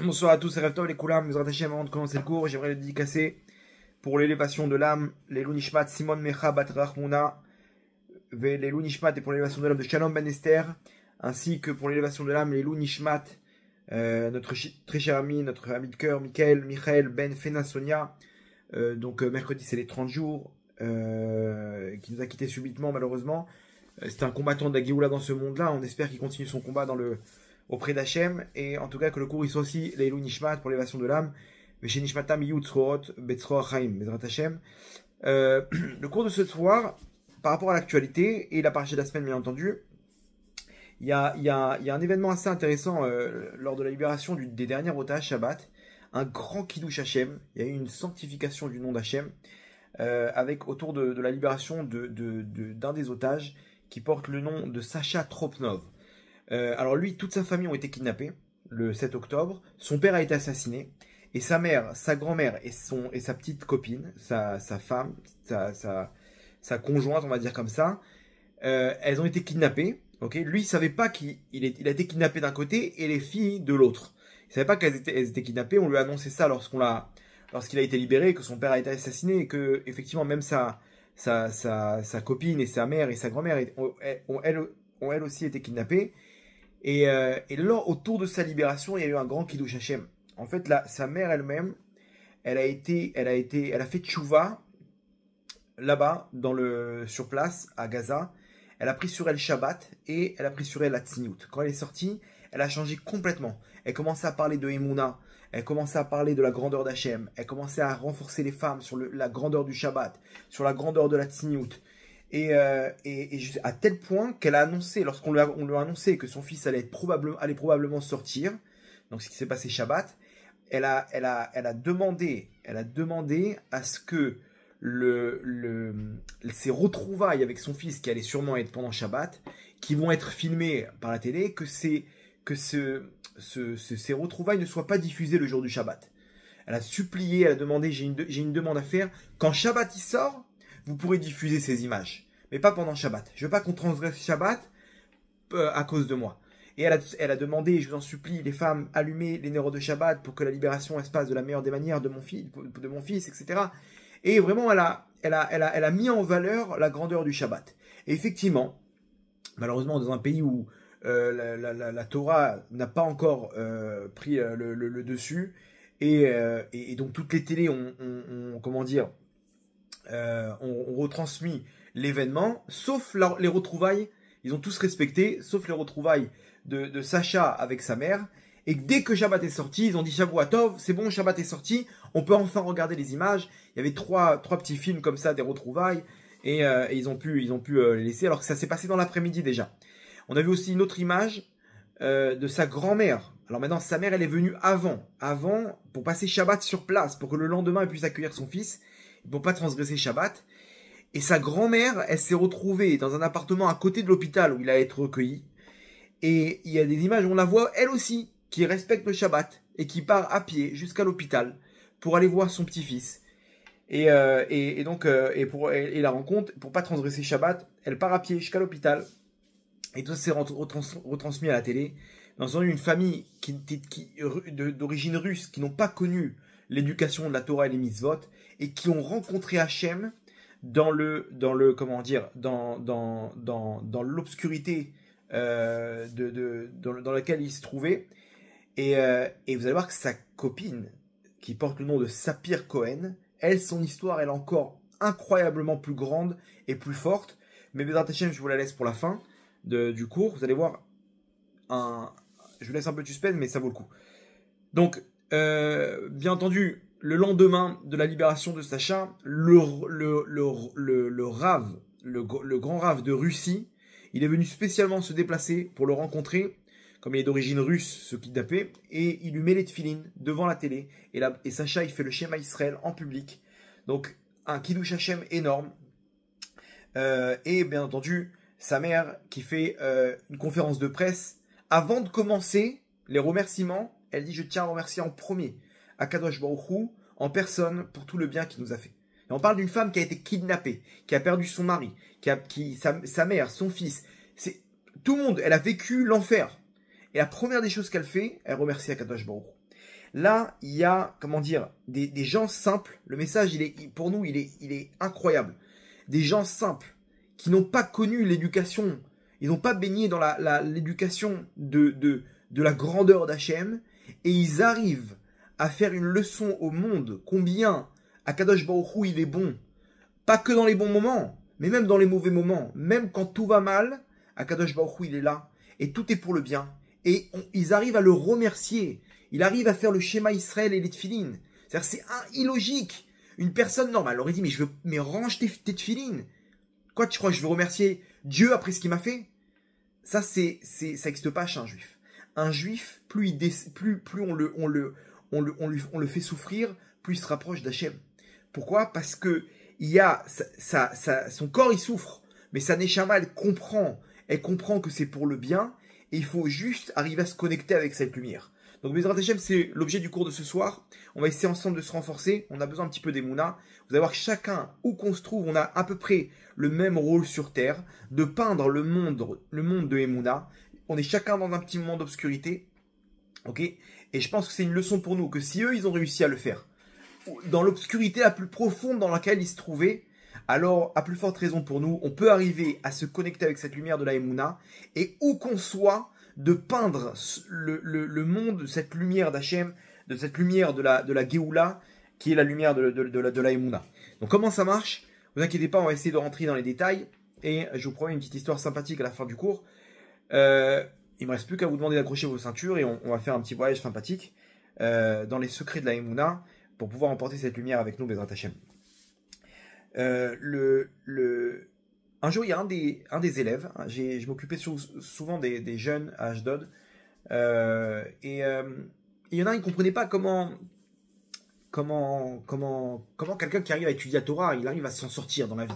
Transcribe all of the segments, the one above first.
Bonsoir à tous, c'est Rev Tov, les Koulam, nous rattachons avant de commencer le cours. J'aimerais le dédicacer pour l'élévation de l'âme, les Nishmat, Simon Mecha Bat Rachmouna, les Nishmat et pour l'élévation de l'âme de Shalom Ben Esther, ainsi que pour l'élévation de l'âme, les Nishmat, notre très cher ami, notre ami de cœur, Michael Ben Fena Sonia. Mercredi, c'est les 30 jours, qui nous a quittés subitement, malheureusement. C'était un combattant de la Géoula dans ce monde-là. On espère qu'il continue son combat auprès d'Hachem, et en tout cas que le cours il soit aussi les Nishmat pour l'élévation de l'âme. Le cours de ce soir, par rapport à l'actualité et la parachie de la semaine, bien entendu, il y a un événement assez intéressant lors de la libération des derniers otages Shabbat, un grand Kiddush Hachem. Il y a eu une sanctification du nom d'Hachem, avec autour de la libération d'un des otages qui porte le nom de Sacha Tropnov. Alors lui, toute sa famille ont été kidnappés le 7 octobre. Son père a été assassiné. Et sa mère, sa grand-mère et sa petite copine, sa femme, sa conjointe, on va dire comme ça, elles ont été kidnappées. Okay, lui, il ne savait pas qu'il a été kidnappé d'un côté et les filles de l'autre. Il ne savait pas qu'elles étaient kidnappées. On lui a annoncé ça lorsqu'il a été libéré, que son père a été assassiné et que, effectivement, même sa copine et sa mère et sa grand-mère ont elles aussi été kidnappées. Et là, autour de sa libération, il y a eu un grand Kiddush Hashem. En fait, là, sa mère elle-même, elle a fait tchouva là-bas, sur place, à Gaza. Elle a pris sur elle Shabbat et elle a pris sur elle la Tzniut. Quand elle est sortie, elle a changé complètement. Elle commençait à parler de Emouna, elle commençait à parler de la grandeur d'Hachem, elle commençait à renforcer les femmes sur la grandeur du Shabbat, sur la grandeur de la Tzniut. Et à tel point qu'elle a annoncé, lorsqu'on lui a annoncé que son fils allait probablement sortir, donc ce qui s'est passé Shabbat, elle a demandé à ce que ces retrouvailles avec son fils, qui allaient sûrement être pendant Shabbat, qui vont être filmées par la télé, que ces retrouvailles ne soient pas diffusées le jour du Shabbat. Elle a supplié, elle a demandé, j'ai une demande à faire, quand Shabbat il sort, vous pourrez diffuser ces images, mais pas pendant Shabbat. Je veux pas qu'on transgresse Shabbat à cause de moi. Et elle a demandé, je vous en supplie, les femmes, allumez les neurones de Shabbat pour que la libération se passe de la meilleure des manières de mon fils, etc. Et vraiment, elle a mis en valeur la grandeur du Shabbat. Et effectivement, malheureusement, dans un pays où la Torah n'a pas encore pris le dessus, et donc toutes les télés ont retransmis l'événement, sauf les retrouvailles. Ils ont tous respecté, sauf les retrouvailles de Sacha avec sa mère. Et dès que Shabbat est sorti, ils ont dit Shavuatov, c'est bon, Shabbat est sorti, on peut enfin regarder les images. Il y avait trois petits films comme ça, des retrouvailles, et ils ont pu les laisser, alors que ça s'est passé dans l'après-midi déjà. On a vu aussi une autre image de sa grand-mère. Alors maintenant, sa mère, elle est venue avant, pour passer Shabbat sur place, pour que le lendemain, elle puisse accueillir son fils, pour pas transgresser Shabbat. Et sa grand-mère, elle s'est retrouvée dans un appartement à côté de l'hôpital où il allait être recueilli. Et il y a des images où on la voit, elle aussi, qui respecte le Shabbat et qui part à pied jusqu'à l'hôpital pour aller voir son petit-fils. Et la rencontre, pour pas transgresser Shabbat, elle part à pied jusqu'à l'hôpital. Et tout ça s'est retransmis à la télé. Dans une famille d'origine russe qui n'ont pas connu l'éducation de la Torah et les mitzvot et qui ont rencontré Hachem dans l'obscurité dans laquelle il se trouvait, et vous allez voir que sa copine, qui porte le nom de Sapir Cohen, elle, son histoire, elle est encore incroyablement plus grande et plus forte. Mais Bezrat Hashem, je vous la laisse pour la fin du cours. Vous allez voir je vous laisse un peu de suspense, mais ça vaut le coup. Donc, bien entendu, le lendemain de la libération de Sacha, le grand rave de Russie, il est venu spécialement se déplacer pour le rencontrer, comme il est d'origine russe, ce kidnappé, et il lui met les tefilines devant la télé, et Sacha, il fait le Shema Israël en public. Donc, un Kiddush Hashem énorme. Et bien entendu, sa mère qui fait une conférence de presse. Avant de commencer les remerciements, elle dit « Je tiens à remercier en premier Akadosh Baruch Hu en personne pour tout le bien qu'il nous a fait. » Et on parle d'une femme qui a été kidnappée, qui a perdu son mari, sa mère, son fils. Tout le monde, elle a vécu l'enfer. Et la première des choses qu'elle fait, elle remercie Akadosh Baruch Hu. Là, il y a, comment dire, des gens simples. Le message, pour nous, il est incroyable. Des gens simples qui n'ont pas connu l'éducation. Ils n'ont pas baigné dans l'éducation de la grandeur d'Hachem. Et ils arrivent à faire une leçon au monde combien Akadosh Baruch Hu, il est bon. Pas que dans les bons moments, mais même dans les mauvais moments. Même quand tout va mal, Akadosh Baruch Hu, il est là. Et tout est pour le bien. Et ils arrivent à le remercier. Il arrive à faire le schéma Israël et les tefilines. C'est-à-dire, c'est illogique. Une personne normale aurait dit, mais range tes tefilines. Quoi, tu crois que je veux remercier Dieu après ce qu'il m'a fait? Ça, ça n'existe pas chez un juif. Un juif, plus on le fait souffrir, plus il se rapproche d'Hachem. Pourquoi? Parce que son corps, il souffre. Mais sa neshama, elle comprend que c'est pour le bien. Et il faut juste arriver à se connecter avec cette lumière. Donc, Bezrat Hashem, c'est l'objet du cours de ce soir. On va essayer ensemble de se renforcer. On a besoin un petit peu d'Emouna. Vous allez voir que chacun, où qu'on se trouve, on a à peu près le même rôle sur Terre, de peindre le monde de Emouna. On est chacun dans un petit moment d'obscurité. Ok? Et je pense que c'est une leçon pour nous, que si eux, ils ont réussi à le faire, dans l'obscurité la plus profonde dans laquelle ils se trouvaient, alors, à plus forte raison pour nous, on peut arriver à se connecter avec cette lumière de la Emouna, et où qu'on soit, de peindre le monde, cette lumière d'Hachem, de cette lumière de la Géoula, qui est la lumière de la Emouna. Donc comment ça marche? Ne vous inquiétez pas, on va essayer de rentrer dans les détails, et je vous promets une petite histoire sympathique à la fin du cours. Il ne me reste plus qu'à vous demander d'accrocher vos ceintures, et on va faire un petit voyage sympathique dans les secrets de la Emouna, pour pouvoir emporter cette lumière avec nous, Bezrat Hashem. Un jour, il y a un des élèves, je m'occupais souvent des jeunes à Ashdod, et il y en a, il ne comprenait pas comment quelqu'un qui arrive à étudier la Torah, il arrive à s'en sortir dans la vie.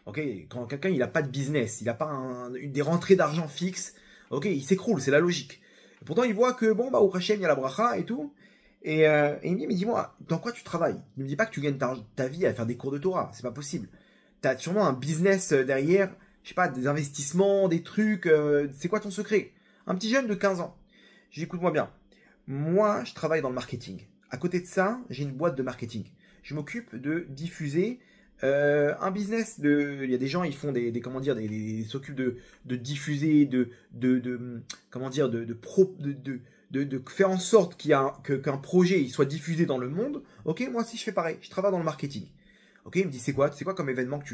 Okay, quand quelqu'un il n'a pas de business, il n'a pas des rentrées d'argent fixes, okay, il s'écroule, c'est la logique. Et pourtant, il voit que, au Hachem, il y a la bracha et tout. Et il me dit, mais dis-moi, dans quoi tu travailles? Ne me dis pas que tu gagnes ta vie à faire des cours de Torah, c'est pas possible. Tu as sûrement un business derrière, je sais pas, des investissements, des trucs, c'est quoi ton secret? Un petit jeune de 15 ans. J'écoute-moi bien. Moi, je travaille dans le marketing. À côté de ça, j'ai une boîte de marketing. Je m'occupe de diffuser un business. Il y a des gens, ils font ils s'occupent de diffuser, de faire en sorte qu'un projet il soit diffusé dans le monde. Ok, moi aussi je fais pareil. Je travaille dans le marketing. Ok, il me dit c'est quoi comme événement que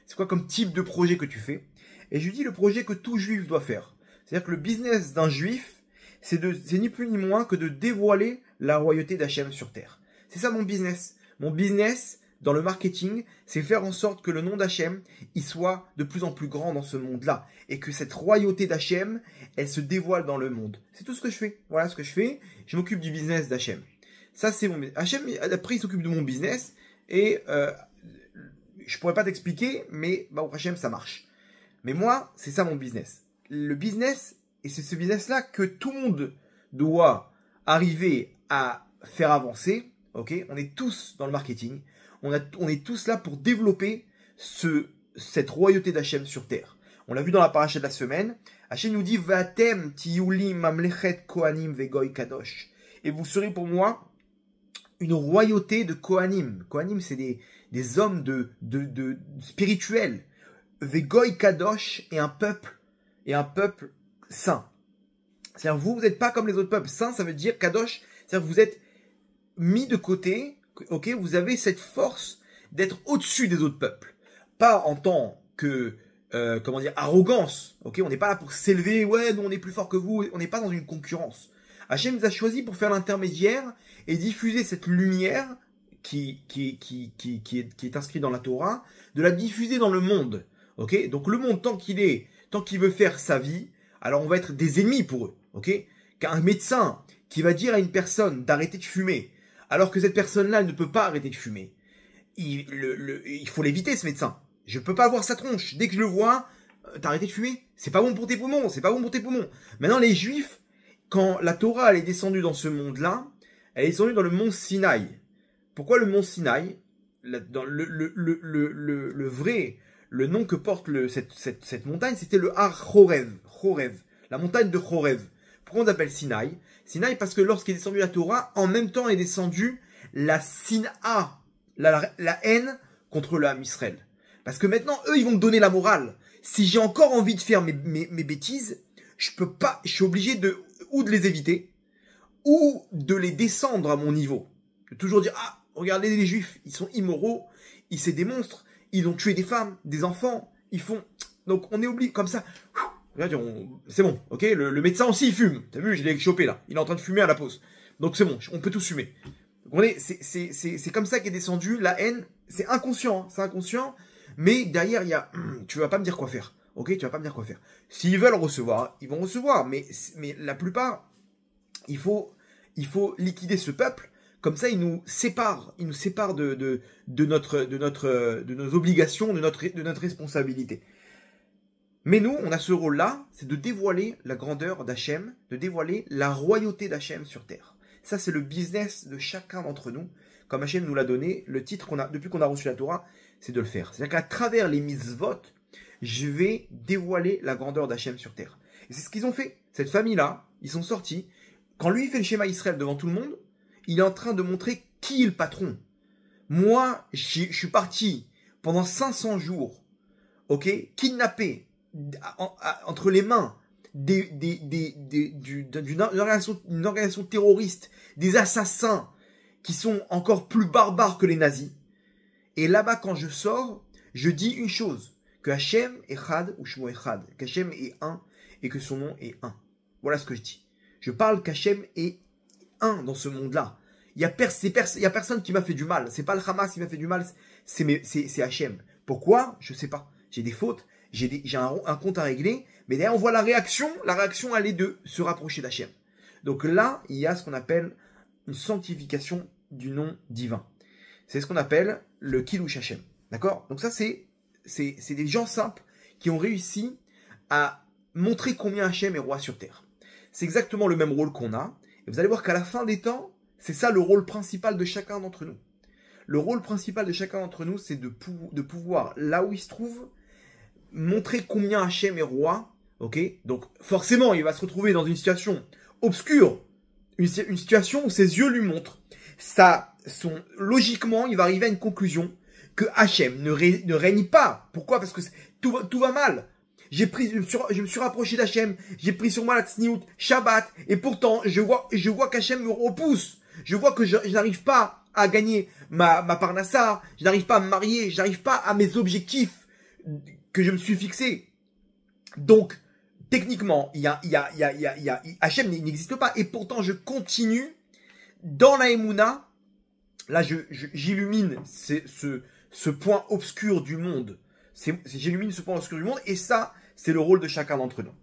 c'est quoi comme type de projet que tu fais? Et je lui dis le projet que tout juif doit faire. C'est-à-dire que le business d'un juif, c'est ni plus ni moins que de dévoiler la royauté d'Hachem sur terre. C'est ça mon business. Mon business dans le marketing, c'est faire en sorte que le nom d'Hachem, il soit de plus en plus grand dans ce monde-là. Et que cette royauté d'Hachem, elle se dévoile dans le monde. C'est tout ce que je fais. Voilà ce que je fais. Je m'occupe du business d'Hachem. Ça, c'est mon business. Hachem, après, il s'occupe de mon business. Et je pourrais pas t'expliquer, mais Hachem, ça marche. Mais moi, c'est ça mon business. Le business, et c'est ce business-là que tout le monde doit arriver à faire avancer. Ok, on est tous dans le marketing. On est tous là pour développer cette royauté d'Hachem sur terre. On l'a vu dans la paracha de la semaine. Hachem nous dit Vatem tiyulim mamlechet kohanim vegoy kadosh. Et vous serez pour moi une royauté de kohanim. Kohanim, c'est des hommes de spirituels. Vegoy kadosh et un peuple saint. C'est-à-dire vous n'êtes pas comme les autres peuples. Saint, ça veut dire kadosh. C'est-à-dire que vous êtes mis de côté. Ok, vous avez cette force d'être au-dessus des autres peuples. Pas en tant que, arrogance. Ok, on n'est pas là pour s'élever. Ouais, nous on est plus fort que vous. On n'est pas dans une concurrence. Hachem nous a choisi pour faire l'intermédiaire et diffuser cette lumière qui est inscrite dans la Torah, de la diffuser dans le monde. Ok, donc le monde tant qu'il veut faire sa vie, alors on va être des ennemis pour eux. Ok, qu'un médecin qui va dire à une personne d'arrêter de fumer, alors que cette personne-là ne peut pas arrêter de fumer. Il faut l'éviter, ce médecin. Je ne peux pas voir sa tronche. Dès que je le vois, t'as arrêté de fumer. C'est pas bon pour tes poumons, c'est pas bon pour tes poumons. Maintenant, les Juifs, quand la Torah elle est descendue dans ce monde-là, elle est descendue dans le mont Sinaï. Pourquoi le mont Sinaï? Dans le nom que porte cette montagne, c'était le Har Chorev. La montagne de Chorev. Pourquoi on appelle Sinaï? Sinaï parce que lorsqu'est descendue la Torah, en même temps est descendue la Sina, la haine contre le Ham Israël. Parce que maintenant, eux, ils vont me donner la morale. Si j'ai encore envie de faire mes bêtises, je peux pas, je suis obligé ou de les éviter, ou de les descendre à mon niveau. De toujours dire, ah, regardez les Juifs, ils sont immoraux, c'est des monstres, ils ont tué des femmes, des enfants, ils font... Donc on est obligé, comme ça, c'est bon, ok, le médecin aussi il fume, t'as vu, je l'ai chopé là, il est en train de fumer à la pause. Donc c'est bon, on peut tous fumer. C'est comme ça qu'est descendu la haine, c'est inconscient, mais derrière il y a, tu vas pas me dire quoi faire, ok, tu vas pas me dire quoi faire. S'ils veulent recevoir, ils vont recevoir, mais la plupart, il faut liquider ce peuple, comme ça il nous sépare de nos obligations, de notre responsabilité. Mais nous, on a ce rôle-là, c'est de dévoiler la grandeur d'Hachem, de dévoiler la royauté d'Hachem sur terre. Ça, c'est le business de chacun d'entre nous. Comme Hachem nous l'a donné, le titre depuis qu'on a reçu la Torah, c'est de le faire. C'est-à-dire qu'à travers les mitzvot, je vais dévoiler la grandeur d'Hachem sur terre. Et c'est ce qu'ils ont fait. Cette famille-là, ils sont sortis. Quand lui fait le schéma Israël devant tout le monde, il est en train de montrer qui est le patron. Moi, je suis parti pendant 500 jours, ok, kidnappé, entre les mains d'une organisation terroriste, des assassins qui sont encore plus barbares que les nazis. Et là-bas, quand je sors, je dis une chose, que Hachem Echad ou Shmo Echad, qu'Hachem est un et que son nom est un. Voilà ce que je dis. Je parle qu'Hachem est un dans ce monde-là. Il y a personne qui m'a fait du mal. C'est pas le Hamas qui m'a fait du mal, c'est Hachem. Pourquoi? Je sais pas. J'ai des fautes. J'ai un compte à régler, mais derrière on voit la réaction elle est de se rapprocher d'Hachem. Donc là, il y a ce qu'on appelle une sanctification du nom divin. C'est ce qu'on appelle le Kiddush Hachem. D'accord? Donc ça, c'est des gens simples qui ont réussi à montrer combien Hachem est roi sur terre. C'est exactement le même rôle qu'on a, et vous allez voir qu'à la fin des temps, c'est ça le rôle principal de chacun d'entre nous. Le rôle principal de chacun d'entre nous, c'est de pouvoir, là où il se trouve, montrer combien Hachem est roi, ok? Donc forcément, il va se retrouver dans une situation obscure, une situation où ses yeux lui montrent. Logiquement, il va arriver à une conclusion que Hachem ne règne pas. Pourquoi? Parce que tout va mal. Je me suis rapproché d'Hachem, j'ai pris sur moi la tsniout, Shabbat, et pourtant, je vois qu'Hachem me repousse. Je vois que je n'arrive pas à gagner ma parnassa, je n'arrive pas à me marier, je n'arrive pas à mes objectifs que je me suis fixé. Donc, techniquement, Hachem n'existe pas. Et pourtant, je continue dans la Emouna. Là, j'illumine ce point obscur du monde. J'illumine ce point obscur du monde. Et ça, c'est le rôle de chacun d'entre nous.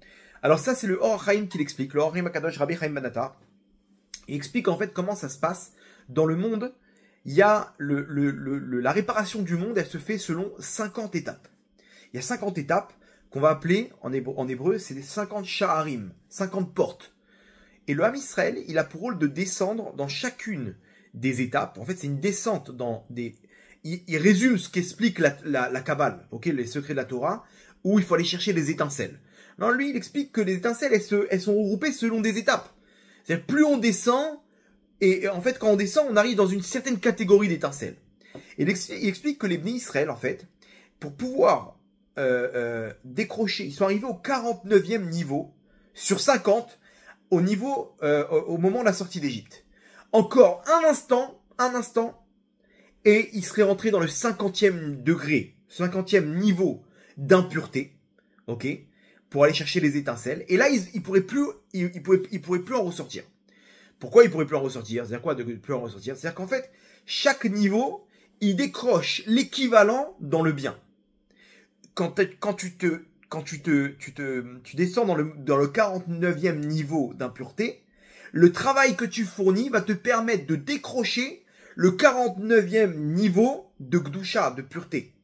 Alors ça, c'est le Or Chaim qui l'explique. Le Or Chaim Akadosh Rabbi Chaim Banata. Il explique en fait comment ça se passe dans le monde. Il y a la réparation du monde, elle se fait selon 50 étapes. Il y a 50 étapes qu'on va appeler, en hébreu, c'est les 50 sha'arim, 50 portes. Et le Ham Israël, il a pour rôle de descendre dans chacune des étapes. En fait, c'est une descente dans des... Il résume ce qu'explique la Kabbale, okay, les secrets de la Torah, où il faut aller chercher les étincelles. Alors lui, il explique que les étincelles, elles sont regroupées selon des étapes. C'est-à-dire, plus on descend, et en fait, quand on descend, on arrive dans une certaine catégorie d'étincelles. Et il explique que les Bnei Israël, en fait, pour pouvoir décrocher, ils sont arrivés au 49e niveau sur 50 au moment de la sortie d'Égypte. Encore un instant, et ils seraient rentrés dans le 50e degré, 50e niveau d'impureté, ok, pour aller chercher les étincelles. Et là, ils pourraient plus en ressortir. Pourquoi ils pourraient plus en ressortir? C'est-à-dire quoi de plus en ressortir? C'est-à-dire qu'en fait, chaque niveau, il décroche l'équivalent dans le bien. Quand tu descends dans le 49e niveau d'impureté, le travail que tu fournis va te permettre de décrocher le 49e niveau de Gdusha, de pureté.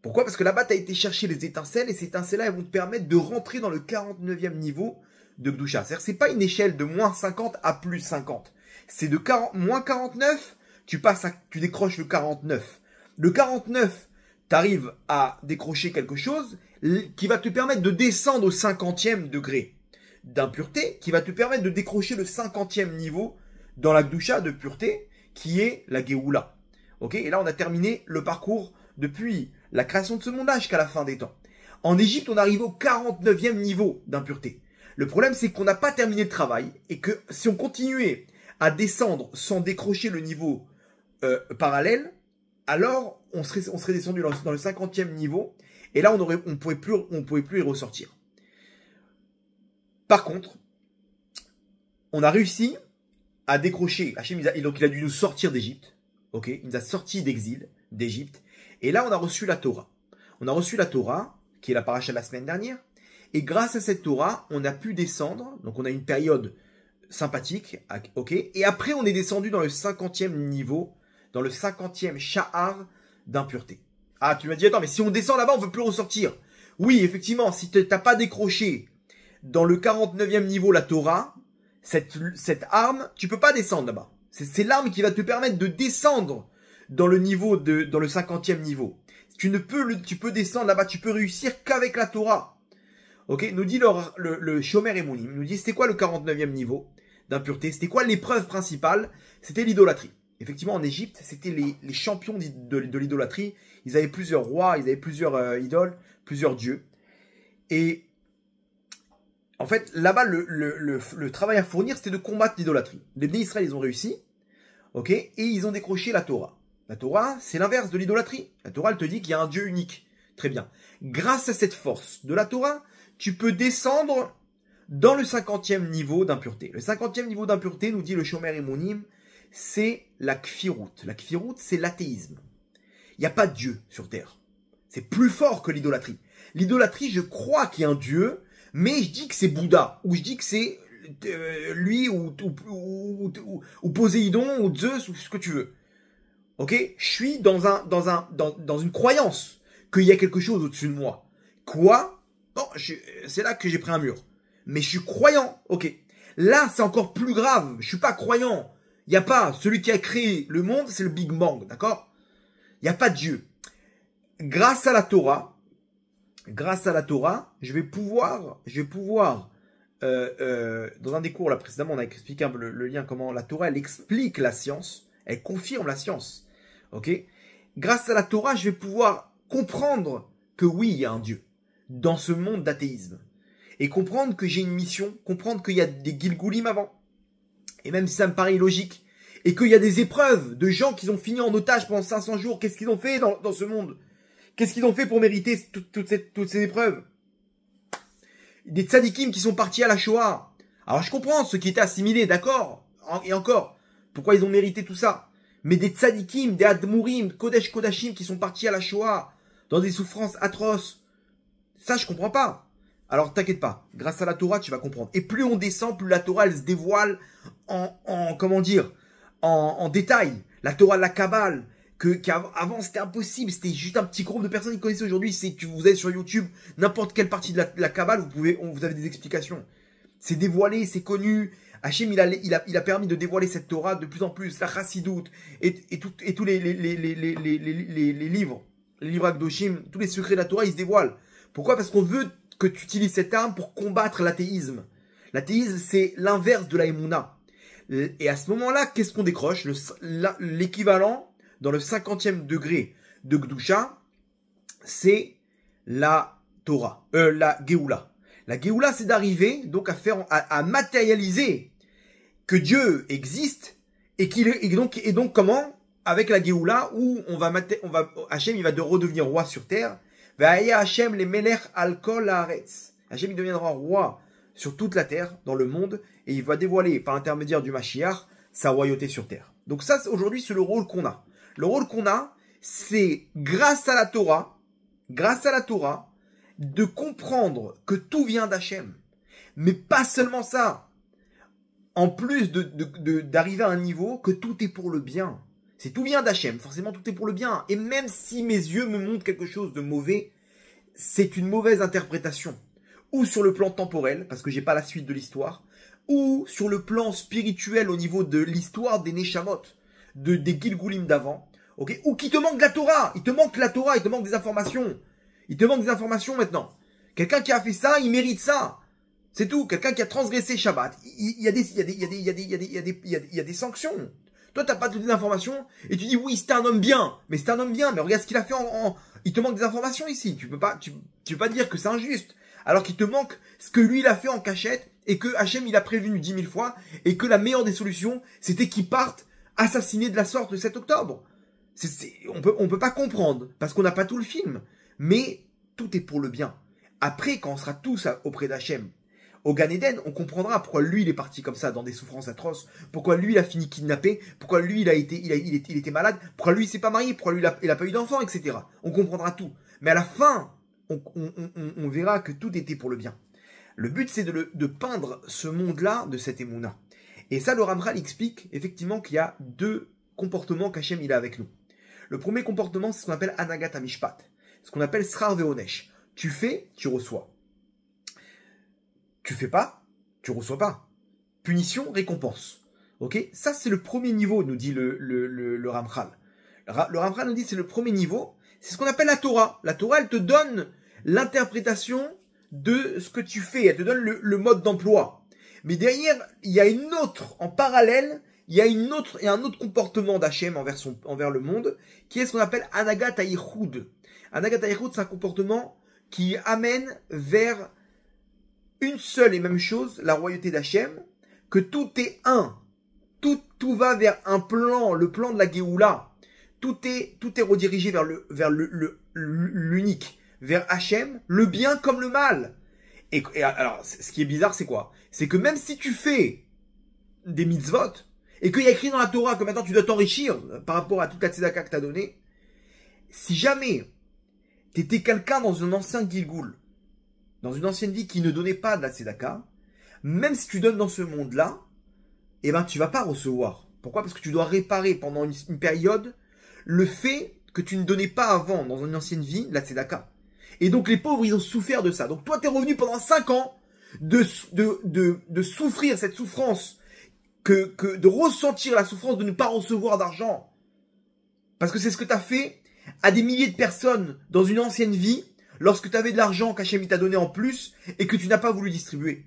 Pourquoi? Parce que là-bas, tu as été chercher les étincelles, et ces étincelles-là, elles vont te permettre de rentrer dans le 49e niveau de Gdusha. C'est-à-dire que c'est pas une échelle de moins 50 à plus 50. C'est de moins 49, tu décroches le 49. Le 49, tu arrives à décrocher quelque chose qui va te permettre de descendre au 50e degré. d'impureté qui va te permettre de décrocher le 50e niveau dans la Gdusha de pureté, qui est la Géoula. Ok, et là, on a terminé le parcours depuis la création de ce monde jusqu'à la fin des temps. En Égypte, on arrive au 49e niveau d'impureté. Le problème, c'est qu'on n'a pas terminé le travail et que si on continuait à descendre sans décrocher le niveau parallèle, alors on serait descendu dans le 50e niveau et là, on pouvait plus y ressortir. Par contre, on a réussi à décrocher. Hachem, donc il a dû nous sortir d'Égypte. Ok, il nous a sortis d'exil, d'Égypte. Et là, on a reçu la Torah. On a reçu la Torah, qui est la paracha de la semaine dernière. Et grâce à cette Torah, on a pu descendre. Donc, on a une période sympathique. Ok. Et après, on est descendu dans le 50e niveau, dans le 50e sha'ar d'impureté. Ah, tu m'as dit, attends, mais si on descend là-bas, on ne veut plus ressortir. Oui, effectivement, si tu n'as pas décroché dans le 49e niveau la Torah, cette arme, tu peux pas descendre là-bas. C'est l'arme qui va te permettre de descendre dans le 50e niveau. Tu peux descendre là-bas, tu peux réussir qu'avec la Torah. Ok, nous dit le Shomer Emunim, nous dit c'était quoi le 49e niveau d'impureté, c'était quoi l'épreuve principale, c'était l'idolâtrie. Effectivement, en Égypte, c'était les champions de l'idolâtrie. Ils avaient plusieurs rois, ils avaient plusieurs idoles, plusieurs dieux. Et en fait, là-bas, le travail à fournir, c'était de combattre l'idolâtrie. Les Bnei Israël, ils ont réussi, ok, et ils ont décroché la Torah. La Torah, c'est l'inverse de l'idolâtrie. La Torah, elle te dit qu'il y a un Dieu unique. Très bien. Grâce à cette force de la Torah, tu peux descendre dans le 50e niveau d'impureté. Le 50e niveau d'impureté, nous dit le Shomer Emunim, c'est la Kfirut. La Kfirut, c'est l'athéisme. Il n'y a pas de Dieu sur Terre. C'est plus fort que l'idolâtrie. L'idolâtrie, je crois qu'il y a un Dieu, mais je dis que c'est Bouddha, ou je dis que c'est lui, ou Poséidon, ou Zeus, ou ce que tu veux. Ok? Je suis dans une croyance qu'il y a quelque chose au-dessus de moi. Quoi? Non, c'est là que j'ai pris un mur. Mais je suis croyant. Ok. Là, c'est encore plus grave. Je suis pas croyant. Il n'y a pas. Celui qui a créé le monde, c'est le Big Bang. D'accord? Il n'y a pas de Dieu. Grâce à la Torah, je vais pouvoir, dans un des cours là précédemment, on a expliqué un peu le lien, comment la Torah, elle explique la science, elle confirme la science. Ok? Grâce à la Torah, je vais pouvoir comprendre que oui, il y a un Dieu dans ce monde d'athéisme. Et comprendre que j'ai une mission, comprendre qu'il y a des Gilgulim avant. Et même si ça me paraît illogique. Et qu'il y a des épreuves de gens qui ont fini en otage pendant 500 jours. Qu'est-ce qu'ils ont fait dans ce monde? Qu'est-ce qu'ils ont fait pour mériter toutes ces épreuves? Des tzadikim qui sont partis à la Shoah. Alors je comprends ceux qui étaient assimilés, d'accord? Et encore, pourquoi ils ont mérité tout ça? Mais des tzadikim, des admourim, kodesh kodashim qui sont partis à la Shoah dans des souffrances atroces. Ça, je comprends pas. Alors t'inquiète pas, grâce à la Torah, tu vas comprendre. Et plus on descend, plus la Torah, elle se dévoile en détail. La Torah de la Kabbale, qu'avant c'était impossible, c'était juste un petit groupe de personnes qui connaissaient. Aujourd'hui, c'est que vous allez sur YouTube, n'importe quelle partie de la Kabbale, vous avez des explications. C'est dévoilé, c'est connu. Hachem, il a permis de dévoiler cette Torah de plus en plus, la Chassidoute, et tous les livres, les livres Akdoshim, tous les secrets de la Torah, ils se dévoilent. Pourquoi? Parce qu'on veut que tu utilises cette arme pour combattre l'athéisme. L'athéisme, c'est l'inverse de la Emouna. Et à ce moment-là, qu'est-ce qu'on décroche? L'équivalent dans le 50e degré de Gdusha, c'est la Torah, la Géoula. La Géoula, c'est d'arriver donc à matérialiser que Dieu existe et donc comment? Avec la Géoula où Hachem, il va redevenir roi sur terre. Hachem les melech al kol haaretz. Hachem, il deviendra roi sur toute la terre, dans le monde, et il va dévoiler par l'intermédiaire du Mashiach sa royauté sur terre. Donc ça, aujourd'hui, c'est le rôle qu'on a. Le rôle qu'on a, c'est grâce à la Torah, de comprendre que tout vient d'Hachem. Mais pas seulement ça. En plus d'arriver à un niveau que tout est pour le bien. C'est tout vient d'Hachem, forcément tout est pour le bien. Et même si mes yeux me montrent quelque chose de mauvais, c'est une mauvaise interprétation. Ou sur le plan temporel, parce que j'ai pas la suite de l'histoire, ou sur le plan spirituel au niveau de l'histoire des Neshamot, des Gilgulim d'avant, ok? Ou qui te manque la Torah, il te manque la Torah, il te manque des informations. Il te manque des informations maintenant. Quelqu'un qui a fait ça, il mérite ça. C'est tout. Quelqu'un qui a transgressé Shabbat. Il y a des sanctions. Toi, t'as pas toutes les informations et tu dis oui, c'était un homme bien. Mais c'est un homme bien. Mais regarde ce qu'il a fait il te manque des informations ici. Tu peux pas dire que c'est injuste. Alors qu'il te manque ce que lui, il a fait en cachette et que Hachem, il a prévenu 10 000 fois et que la meilleure des solutions, c'était qu'il parte assassiné de la sorte le 7 octobre. On peut pas comprendre parce qu'on n'a pas tout le film. Mais tout est pour le bien. Après, quand on sera tous auprès d'Hachem, au Gan Eden, on comprendra pourquoi lui, il est parti comme ça, dans des souffrances atroces, pourquoi lui, il a fini kidnappé, pourquoi lui, il était malade, pourquoi lui, il s'est pas marié, pourquoi lui, il a pas eu d'enfant, etc. On comprendra tout. Mais à la fin, on verra que tout était pour le bien. Le but, c'est de peindre ce monde-là de cette émouna. Et ça, le Ramchal explique effectivement qu'il y a deux comportements qu'Hachem, il a avec nous. Le premier comportement, c'est ce qu'on appelle Anagat Amishpat, ce qu'on appelle Srar Veonesh. Tu fais, tu reçois. Tu fais pas, tu reçois pas. Punition, récompense. Ok? Ça, c'est le premier niveau, nous dit le Ramchal. Le Ramchal nous dit c'est le premier niveau. C'est ce qu'on appelle la Torah. La Torah, elle te donne l'interprétation de ce que tu fais. Elle te donne le mode d'emploi. Mais derrière, il y a une autre, en parallèle, il y a un autre comportement d'Hachem envers le monde, qui est ce qu'on appelle Anagat Hayichud. Anagat Hayichud, c'est un comportement qui amène vers une seule et même chose, la royauté d'Hachem, que tout est un. Tout va vers un plan, le plan de la Géoula. Tout est redirigé vers l'unique, vers Hachem, le bien comme le mal. Et alors, ce qui est bizarre, c'est quoi? C'est que même si tu fais des mitzvot, et qu'il y a écrit dans la Torah que maintenant tu dois t'enrichir par rapport à toute la tzedaka que tu as donnée, si jamais tu étais quelqu'un dans un ancien Gilgoul, dans une ancienne vie qui ne donnait pas de la tzedaka, même si tu donnes dans ce monde-là, eh ben tu vas pas recevoir. Pourquoi? Parce que tu dois réparer pendant une période le fait que tu ne donnais pas avant, dans une ancienne vie, de la tzedaka. Et donc les pauvres, ils ont souffert de ça. Donc toi, tu es revenu pendant 5 ans de souffrir cette souffrance, de ressentir la souffrance de ne pas recevoir d'argent. Parce que c'est ce que tu as fait à des milliers de personnes dans une ancienne vie, lorsque tu avais de l'argent qu'Hachem t'a donné en plus et que tu n'as pas voulu distribuer.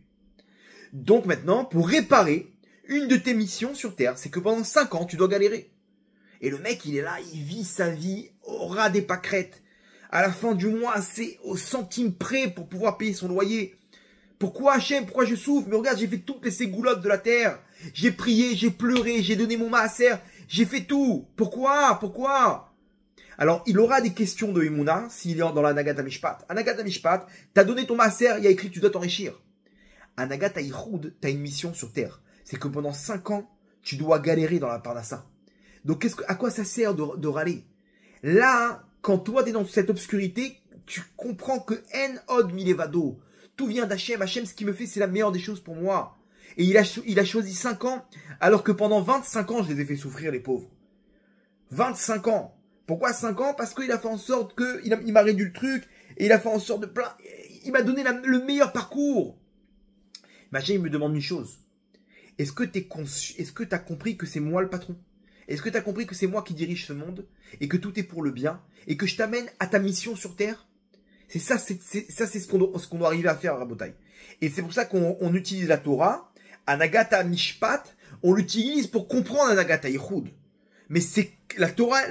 Donc maintenant, pour réparer, une de tes missions sur Terre, c'est que pendant 5 ans, tu dois galérer. Et le mec, il est là, il vit sa vie au ras des pâquerettes. À la fin du mois, c'est au centime près pour pouvoir payer son loyer. Pourquoi Hachem? Pourquoi je souffre? Mais regarde, j'ai fait toutes les ségoulottes de la terre. J'ai prié, j'ai pleuré, j'ai donné mon maaser. J'ai fait tout. Pourquoi? Alors, il aura des questions de Emouna s'il est dans la Anagat Mishpat. Anagat Mishpat, t'as donné ton maaser, il y a écrit que tu dois t'enrichir. Anagat Hayichud, t'as une mission sur terre. C'est que pendant 5 ans, tu dois galérer dans la Parnassa. Donc, à quoi ça sert de râler? Là, quand toi, t'es dans cette obscurité, tu comprends que En Od Milevado. Tout vient d'Hachem. Hachem, ce qu'il me fait, c'est la meilleure des choses pour moi. Et il a choisi 5 ans, alors que pendant 25 ans, je les ai fait souffrir, les pauvres. 25 ans. Pourquoi 5 ans? Parce qu'il a fait en sorte que, il m'a réduit le truc, et il a fait en sorte de plein, il m'a donné le meilleur parcours. Mais Hachem, il me demande une chose. Est-ce que t'as compris que c'est moi le patron? Est-ce que tu as compris que c'est moi qui dirige ce monde et que tout est pour le bien et que je t'amène à ta mission sur Terre? C'est ce qu'on doit arriver à faire à Rabotai. Et c'est pour ça qu'on utilise la Torah, Anagata Mishpat, on l'utilise pour comprendre Anagata Yichud. Mais c'est la Torah,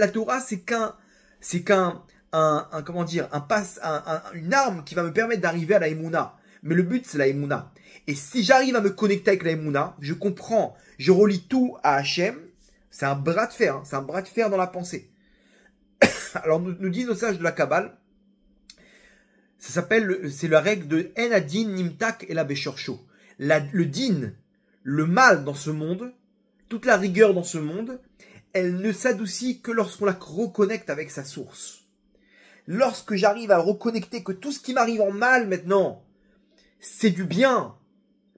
une arme qui va me permettre d'arriver à la Emouna. Mais le but, c'est la Emouna. Et si j'arrive à me connecter avec la Emouna, je comprends, je relie tout à Hachem. C'est un bras de fer, c'est un bras de fer dans la pensée. Alors nous disent nos sages de la Kabbale, c'est la règle de En Adin Nimtak et la Beshorcho. Le din, le mal dans ce monde, toute la rigueur dans ce monde, elle ne s'adoucit que lorsqu'on la reconnecte avec sa source. Lorsque j'arrive à reconnecter que tout ce qui m'arrive en mal maintenant, c'est du bien.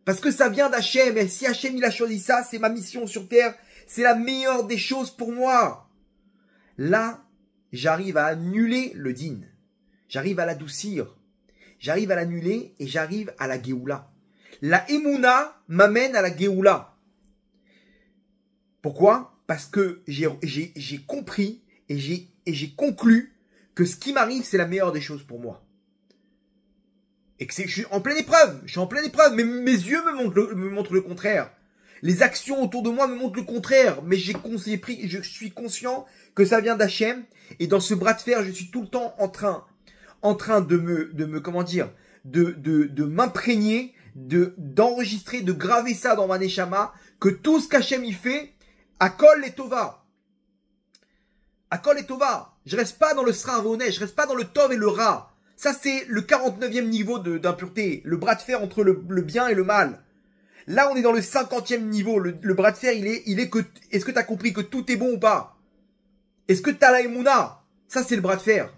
Parce que ça vient d'Hachem, et si Hachem il a choisi ça, c'est ma mission sur terre, c'est la meilleure des choses pour moi. Là, j'arrive à annuler le din. J'arrive à l'adoucir. J'arrive à l'annuler et j'arrive à la Géoula. La Emouna m'amène à la Géoula. Pourquoi? Parce que j'ai compris et j'ai conclu que ce qui m'arrive, c'est la meilleure des choses pour moi. et que je suis en pleine épreuve, mais mes yeux me montrent le contraire. Les actions autour de moi me montrent le contraire, mais je suis conscient que ça vient d'Hachem, et dans ce bras de fer, je suis tout le temps en train comment dire, de m'imprégner, d'enregistrer, de graver ça dans ma neshama, que tout ce qu'Hachem y fait, Akol et Tova. Akol et Tova. Je reste pas dans le Sra Vonet, je reste pas dans le Tov et le Ra. Ça, c'est le 49e niveau d'impureté, le bras de fer entre le bien et le mal. Là, on est dans le 50e niveau. Le bras de fer, il est que, est-ce que tu as compris que tout est bon ou pas? Est-ce que tu as la Emouna? Ça, c'est le bras de fer.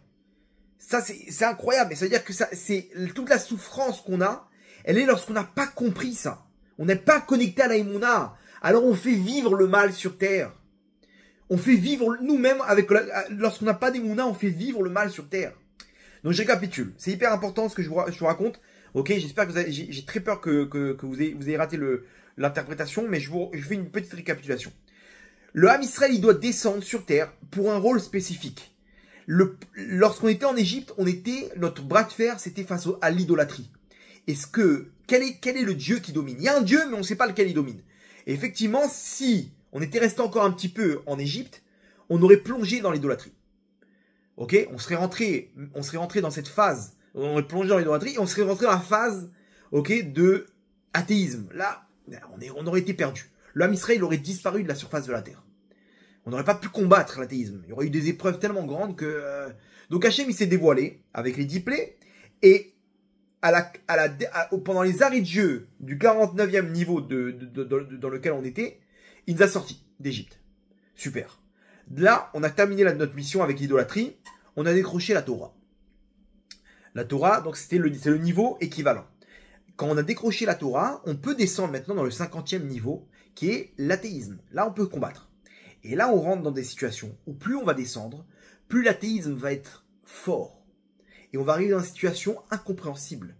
Ça, c'est incroyable. Mais ça veut dire que ça, c'est toute la souffrance qu'on a, elle est lorsqu'on n'a pas compris ça. On n'est pas connecté à la Emouna. Alors, on fait vivre le mal sur terre. On fait vivre nous-mêmes lorsqu'on n'a pas d'Emouna, on fait vivre le mal sur terre. Donc, je récapitule. C'est hyper important ce que je vous raconte. Ok, j'espère que j'ai très peur que vous ayez raté l'interprétation, mais je fais une petite récapitulation. Le Ham Israël, il doit descendre sur terre pour un rôle spécifique. Lorsqu'on était en Égypte, notre bras de fer, c'était face à l'idolâtrie. Quel est le Dieu qui domine? Il y a un Dieu, mais on ne sait pas lequel il domine. Et effectivement, si on était resté encore un petit peu en Égypte, on aurait plongé dans l'idolâtrie. Ok, on serait rentré dans cette phase. On aurait plongé dans l'idolâtrie et on serait rentré dans la phase, ok, de athéisme. Là, on aurait été perdu. Le Ham Israël aurait disparu de la surface de la terre. On n'aurait pas pu combattre l'athéisme. Il y aurait eu des épreuves tellement grandes que... Donc Hachem, il s'est dévoilé avec les 10 plaies et pendant les arrêts de jeu du 49e niveau dans lequel on était, il nous a sortis d'Égypte. Super. Là, on a terminé notre mission avec l'idolâtrie. On a décroché la Torah. La Torah, donc c'est le niveau équivalent. Quand on a décroché la Torah, on peut descendre maintenant dans le 50e niveau, qui est l'athéisme. Là, on peut combattre. Et là, on rentre dans des situations où plus on va descendre, plus l'athéisme va être fort. Et on va arriver dans une situation incompréhensible.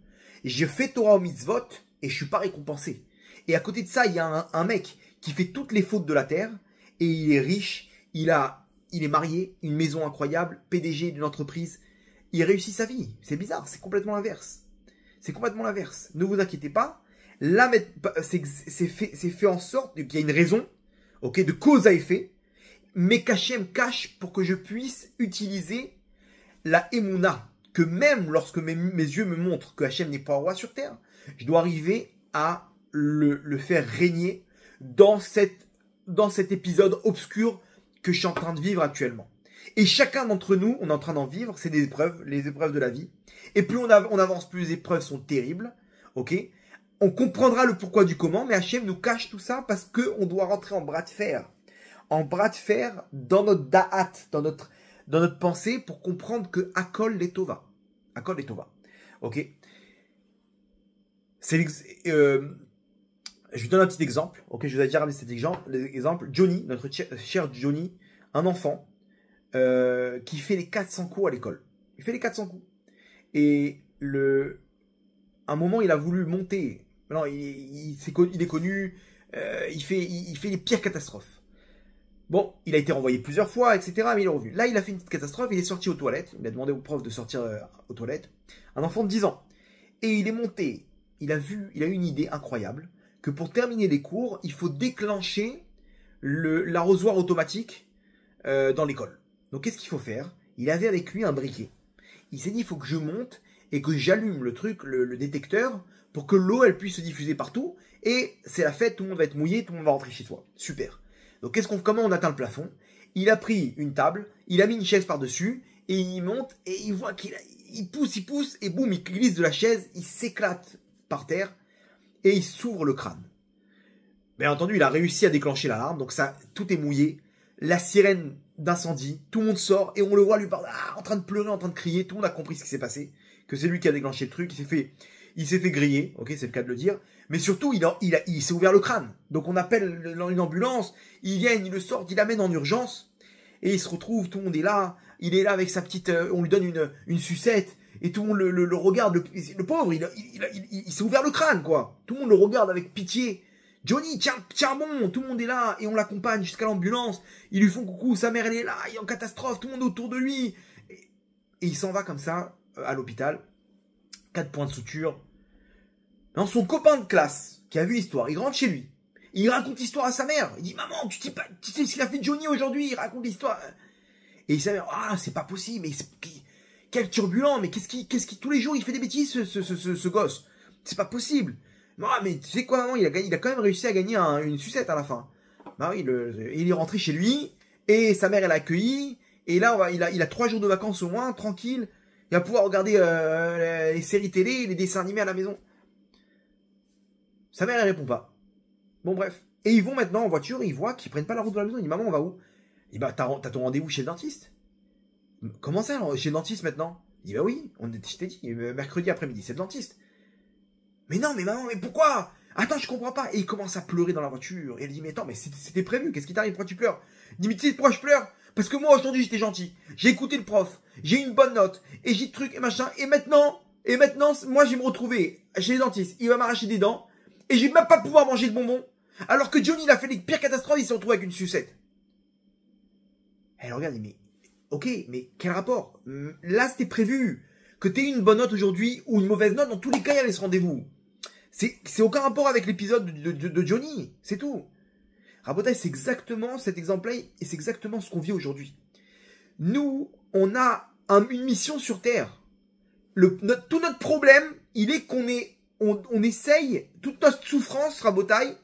Et je fais Torah au mitzvot, et je suis pas récompensé. Et à côté de ça, il y a un mec qui fait toutes les fautes de la terre, et il est riche, il est marié, une maison incroyable, PDG d'une entreprise. Il réussit sa vie. C'est bizarre, c'est complètement l'inverse. C'est complètement l'inverse. Ne vous inquiétez pas. Là, c'est fait en sorte qu'il y a une raison, ok, de cause à effet, mais qu'Hachem cache pour que je puisse utiliser la Emouna, que même lorsque mes yeux me montrent que Hachem n'est pas roi sur terre, je dois arriver à le faire régner dans cet épisode obscur que je suis en train de vivre actuellement. Et chacun d'entre nous, on est en train d'en vivre, c'est des épreuves, les épreuves de la vie. Et plus on avance, plus les épreuves sont terribles, ok? On comprendra le pourquoi du comment, mais Hachem nous cache tout ça parce qu'on doit rentrer en bras de fer. En bras de fer dans notre da'at, dans notre pensée, pour comprendre que Akol Letova. Akol Letova. Ok? Je vous donne un petit exemple. Ok, je vous ai déjà ramené cet exemple. Johnny, notre cher Johnny, un enfant qui fait les 400 coups à l'école. Il fait les 400 coups. Et un moment, il a voulu monter. Non, il est connu. Il fait les pires catastrophes. Bon, il a été renvoyé plusieurs fois, etc. Mais il est revenu. Là, il a fait une petite catastrophe. Il est sorti aux toilettes. Il a demandé au prof de sortir aux toilettes. Un enfant de 10 ans. Et il est monté. Il a eu une idée incroyable. Que pour terminer les cours, il faut déclencher l'arrosoir automatique dans l'école. Donc, qu'est-ce qu'il faut faire? Il avait avec lui un briquet. Il s'est dit, il faut que je monte et que j'allume le truc, le détecteur, pour que l'eau, elle puisse se diffuser partout. Et c'est la fête, tout le monde va être mouillé, tout le monde va rentrer chez soi. Super. Donc, comment on atteint le plafond? Il a pris une table, il a mis une chaise par-dessus, et il monte, et il voit qu'il pousse, et boum, il glisse de la chaise, il s'éclate par terre, et il s'ouvre le crâne. Bien entendu, il a réussi à déclencher l'alarme, donc ça, tout est mouillé. La sirène d'incendie, tout le monde sort, et on le voit lui parler, en train de pleurer, en train de crier, tout le monde a compris ce qui s'est passé, que c'est lui qui a déclenché le truc, il s'est fait griller, ok, c'est le cas de le dire, mais surtout, il s'est ouvert le crâne. Donc on appelle une ambulance, ils viennent, ils le sortent, ils l'amènent en urgence, et il se retrouve, tout le monde est là, il est là avec sa petite, on lui donne une sucette, et tout le monde le regarde, le pauvre, il s'est ouvert le crâne, quoi. Tout le monde le regarde avec pitié. Johnny, tiens bon, tout le monde est là, et on l'accompagne jusqu'à l'ambulance, ils lui font coucou, sa mère elle est là, il est en catastrophe, tout le monde autour de lui, et il s'en va comme ça, à l'hôpital. 4 points de suture. Dans son copain de classe, qui a vu l'histoire, il rentre chez lui. Il raconte l'histoire à sa mère. Il dit, maman, tu sais ce qu'il a fait Johnny aujourd'hui? Il raconte l'histoire. Et sa mère, ah, c'est pas possible, mais quel turbulent, mais qu'est-ce qui, tous les jours, il fait des bêtises, ce gosse. C'est pas possible. Non, mais tu sais quoi, maman, il a quand même réussi à gagner une sucette à la fin. Bah oui, il est rentré chez lui, et sa mère, elle l'a accueilli, et là, il a 3 jours de vacances au moins, tranquille. Il va pouvoir regarder les séries télé, les dessins animés à la maison. Sa mère, elle répond pas. Bon, bref. Et ils vont maintenant en voiture, et ils voient qu'ils prennent pas la route de la maison. Ils disent, maman, on va où? Il dit, bah, t'as ton rendez-vous chez le dentiste. Comment ça, chez le dentiste maintenant? Il dit, bah oui, je t'ai dit, mercredi après-midi, c'est le dentiste. Mais non, mais maman, mais pourquoi? Attends, je comprends pas. Et il commence à pleurer dans la voiture. Et elle dit, mais attends, mais c'était prévu, qu'est-ce qui t'arrive? Pourquoi tu pleures? Il dit, mais tu sais pourquoi je pleure? Parce que moi, aujourd'hui, j'étais gentil. J'ai écouté le prof. J'ai eu une bonne note. Et j'ai truc et machin. Et maintenant, moi, je vais me retrouver chez le dentiste. Il va m'arracher des dents. Et je vais même pas pouvoir manger de bonbons. Alors que Johnny, il a fait les pires catastrophes, il s'est retrouvé avec une sucette. Elle regarde, mais, ok, mais quel rapport? Là, c'était prévu. Que t'aies une bonne note aujourd'hui ou une mauvaise note, dans tous les cas, il y avait ce rendez-vous. C'est aucun rapport avec l'épisode de Johnny. C'est tout. Rabotage, c'est exactement cet exemple-là, et c'est exactement ce qu'on vit aujourd'hui. Nous, on a une mission sur Terre. Tout notre problème, il est on essaye, toute notre souffrance, Rabotage,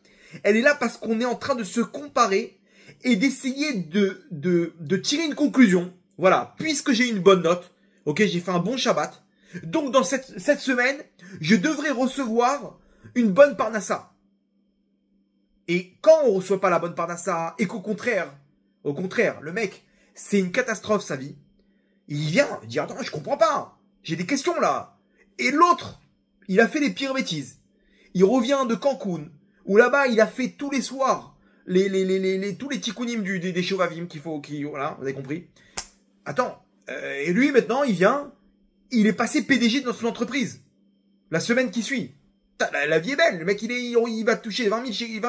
elle est là parce qu'on est en train de se comparer et d'essayer de tirer une conclusion. Voilà, puisque j'ai une bonne note, ok, j'ai fait un bon Shabbat, donc dans cette semaine, je devrais recevoir une bonne parnassa. Et quand on reçoit pas la bonne parnassa, et qu'au contraire, le mec, c'est une catastrophe sa vie, il vient, il dit, attends, je comprends pas, j'ai des questions là. Et l'autre, il a fait les pires bêtises. Il revient de Cancun, où là-bas, il a fait tous les soirs, tous les tikkunim des Shovavim voilà, vous avez compris. Attends, et lui maintenant, il vient, il est passé PDG dans son entreprise. La semaine qui suit. La vie est belle. Le mec, il va toucher 20 000,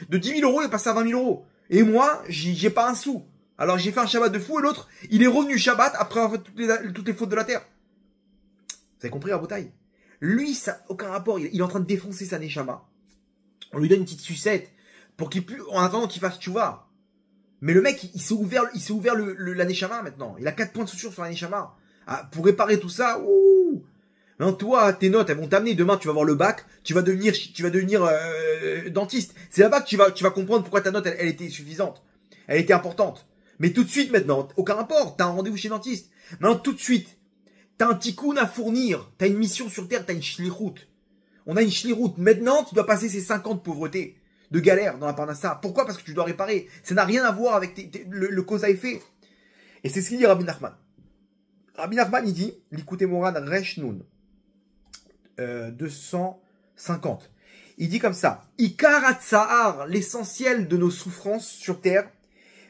de 10 000 euros, il est passé à 20 000 euros. Et moi, j'ai pas un sou. Alors j'ai fait un Shabbat de fou et l'autre, il est revenu Shabbat après avoir fait toutes les fautes de la terre. Vous avez compris la bataille? Lui, ça n'a aucun rapport. Il est en train de défoncer sa neshama. On lui donne une petite sucette pour en attendant qu'il fasse tchouva. Mais le mec, il s'est ouvert la neshama maintenant. Il a 4 points de suture sur la neshama. Ah, pour réparer tout ça, ouh. Non, toi, tes notes, elles vont t'amener. Demain, tu vas avoir le bac. Tu vas devenir dentiste. C'est là-bas que tu vas comprendre pourquoi ta note, elle était suffisante. Elle était importante. Mais tout de suite, maintenant, aucun rapport. T'as un rendez-vous chez le dentiste. Maintenant, tout de suite, t'as un tikkun à fournir. T'as une mission sur Terre. T'as une shlichut. On a une shlichut. Maintenant, tu dois passer ces 5 ans de pauvreté, de galère dans la parnassa. Pourquoi? Parce que tu dois réparer. Ça n'a rien à voir avec le cause à effet. Et c'est ce qu'il dit Rabbi Nachman. Rabbi Nachman, il dit, l'écoutez Moran Resh Nun. 250. Il dit comme ça, Ikarat Sahar, l'essentiel de nos souffrances sur terre,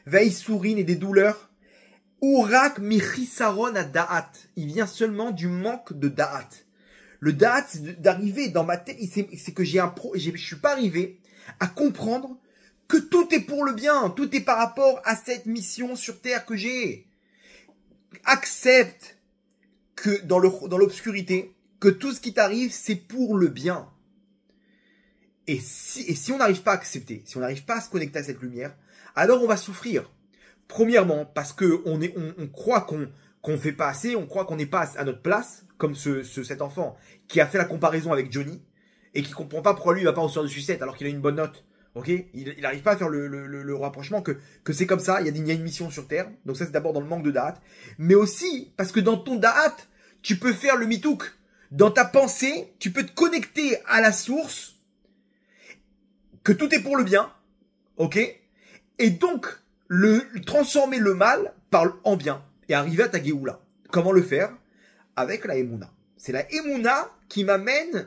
Veïsourine et des douleurs, Urak Michisaron à Da'at. Il vient seulement du manque de Da'at. Le Da'at, c'est d'arriver dans ma tête, c'est que je suis pas arrivé à comprendre que tout est pour le bien, tout est par rapport à cette mission sur terre que j'ai. Accepte que dans l'obscurité, que tout ce qui t'arrive, c'est pour le bien. Et si on n'arrive pas à accepter, si on n'arrive pas à se connecter à cette lumière, alors on va souffrir. Premièrement, parce que on croit qu'on fait pas assez, on croit qu'on n'est pas à notre place, comme cet enfant qui a fait la comparaison avec Johnny, et qui comprend pas pourquoi lui il va pas en sortir de sucette alors qu'il a une bonne note. Ok, il n'arrive pas à faire le rapprochement que c'est comme ça, il y a une mission sur Terre, donc ça c'est d'abord dans le manque de da'at, mais aussi parce que dans ton da'at, tu peux faire le mitouk. Dans ta pensée, tu peux te connecter à la source, que tout est pour le bien, ok? Et donc, transformer le mal en bien, et arriver à ta Géoula. Comment le faire? Avec la Emouna. C'est la Emouna qui m'amène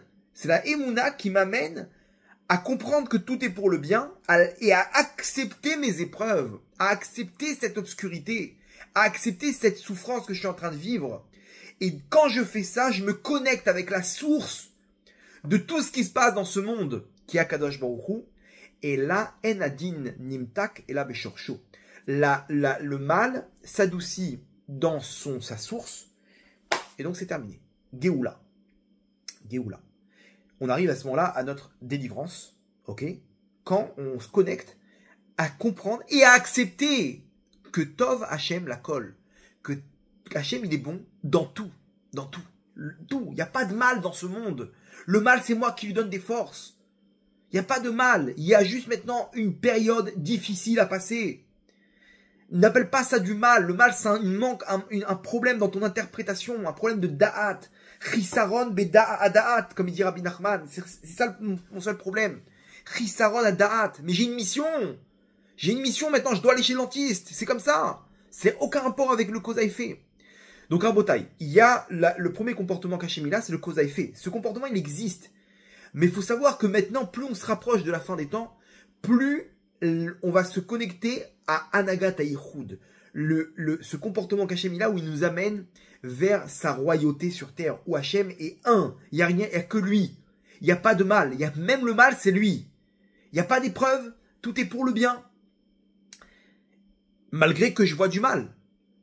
à comprendre que tout est pour le bien, et à accepter mes épreuves, à accepter cette obscurité, à accepter cette souffrance que je suis en train de vivre. Et quand je fais ça, je me connecte avec la source de tout ce qui se passe dans ce monde, qui est Akadosh Baruch Hu. Et là, Enadin Nimtak et là Beshorcho. Le mal s'adoucit dans sa source. Et donc c'est terminé. Géoula. Géoula. On arrive à ce moment-là à notre délivrance, ok? Quand on se connecte à comprendre et à accepter que Tov Hachem la colle, que Hachem il est bon dans tout, tout. Il n'y a pas de mal dans ce monde. Le mal, c'est moi qui lui donne des forces. Il n'y a pas de mal. Il y a juste maintenant une période difficile à passer. N'appelle pas ça du mal. Le mal, c'est un problème dans ton interprétation, un problème de da'at. Chisaron beda'a da'at, comme il dit Rabbi Nachman. C'est ça mon seul problème. Chisaron à da'at. Mais j'ai une mission. J'ai une mission maintenant, je dois aller chez le dentiste. C'est comme ça. C'est aucun rapport avec le cause à effet. Donc, Rabotai, il y a le premier comportement qu'Hachem a, c'est le cause à effet. Ce comportement, il existe. Mais il faut savoir que maintenant, plus on se rapproche de la fin des temps, plus on va se connecter à Anagat Aïchoud. Ce comportement qu'Hachem a, où il nous amène vers sa royauté sur terre, où Hachem est un. Il n'y a rien, il n'y a que lui. Il n'y a pas de mal. Même le mal, c'est lui. Il n'y a pas d'épreuve. Tout est pour le bien. Malgré que je vois du mal.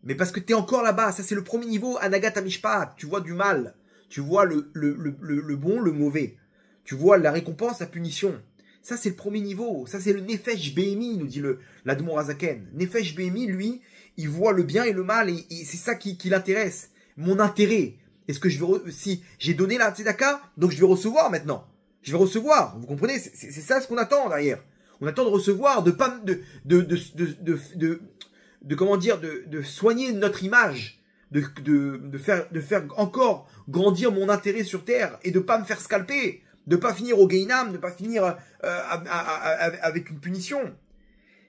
Mais parce que tu es encore là-bas. Ça, c'est le premier niveau. Anagat Amishpat. Tu vois du mal. Tu vois le bon, le mauvais. Tu vois la récompense, la punition. Ça, c'est le premier niveau. Ça, c'est le Nefesh Behemi, nous dit l'Admor Azaken. Nefesh Behemi, lui, il voit le bien et le mal. Et c'est ça qui l'intéresse. Mon intérêt. Est-ce que je vais... Si j'ai donné la tzedaka, donc je vais recevoir maintenant. Je vais recevoir. Vous comprenez? C'est ça ce qu'on attend derrière. On attend de recevoir, de comment dire, de soigner notre image, de faire encore grandir mon intérêt sur terre et de pas me faire scalper, de pas finir au Geinam, de pas finir avec une punition.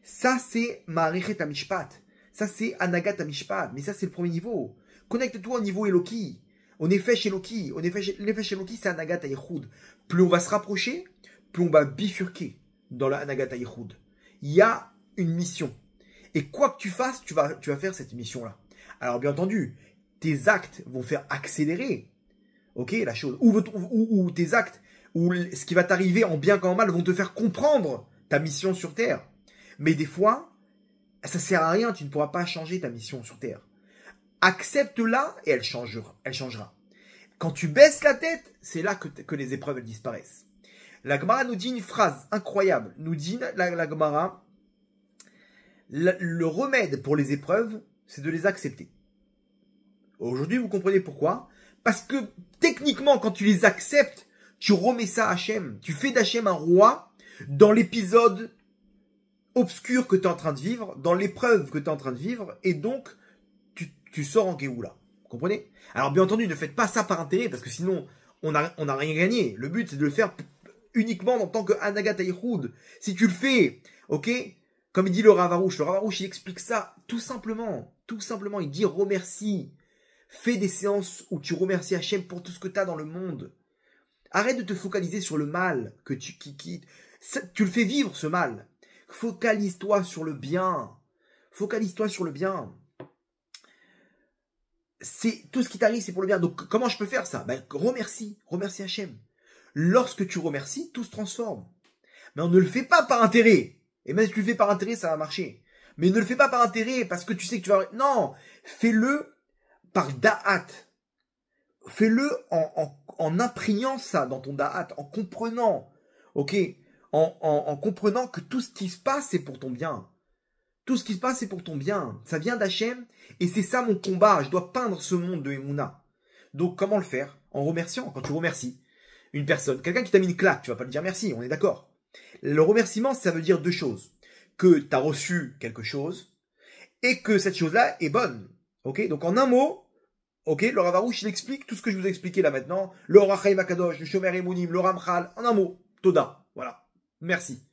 Ça c'est Ma'arichet Amishpat. Ça c'est Anagat Amishpat. Mais ça c'est le premier niveau. Connecte-toi au niveau Eloki. Au Nefesh Eloki. Au Nefesh Eloki c'est Anagat Ayichoud. Plus on va se rapprocher, plus on va bifurquer dans la Anagat Ayichoud. Il y a une mission. Et quoi que tu fasses, tu vas faire cette mission-là. Alors bien entendu, tes actes vont faire accélérer, ok, la chose. Ou tes actes, ou ce qui va t'arriver en bien comme en mal, vont te faire comprendre ta mission sur Terre. Mais des fois, ça sert à rien, tu ne pourras pas changer ta mission sur Terre. Accepte-la et elle changera. Quand tu baisses la tête, c'est là que les épreuves elles disparaissent. La Gemara nous dit une phrase incroyable. Nous dit la Gemara, le remède pour les épreuves, c'est de les accepter. Aujourd'hui, vous comprenez pourquoi? Parce que techniquement, quand tu les acceptes, tu remets ça à Hachem. Tu fais d'Hachem un roi dans l'épisode obscur que tu es en train de vivre, dans l'épreuve que tu es en train de vivre, et donc tu sors en Géoula. Vous comprenez? Alors bien entendu, ne faites pas ça par intérêt, parce que sinon, on n'a rien gagné. Le but, c'est de le faire uniquement en tant que Anagat Ayichoud. Si tu le fais, ok, comme il dit le Rav Arush il explique ça tout simplement, il dit remercie, fais des séances où tu remercies Hachem pour tout ce que tu as dans le monde. Arrête de te focaliser sur le mal, que tu le fais vivre ce mal. Focalise-toi sur le bien. C'est tout ce qui t'arrive, c'est pour le bien. Donc comment je peux faire ça? Remercie Hachem. Lorsque tu remercies, tout se transforme. Mais on ne le fait pas par intérêt. Et même si tu le fais par intérêt, ça va marcher. Mais ne le fais pas par intérêt parce que tu sais que tu vas... Non, fais-le par da'at. Fais-le en imprégnant ça dans ton da'at, en comprenant, ok, en comprenant que tout ce qui se passe, c'est pour ton bien. Tout ce qui se passe, c'est pour ton bien. Ça vient d'Hachem et c'est ça mon combat. Je dois peindre ce monde de Emouna. Donc comment le faire? En remerciant. Quand tu remercies une personne, quelqu'un qui t'a mis une claque, tu vas pas lui dire merci, on est d'accord. Le remerciement, ça veut dire deux choses. Que tu as reçu quelque chose et que cette chose-là est bonne. Ok? Donc en un mot, ok, le Rav Arush, il explique tout ce que je vous ai expliqué là maintenant. Le Rachaim Akadosh, le Shomer Emunim, le Ramchal, en un mot, Toda. Voilà. Merci.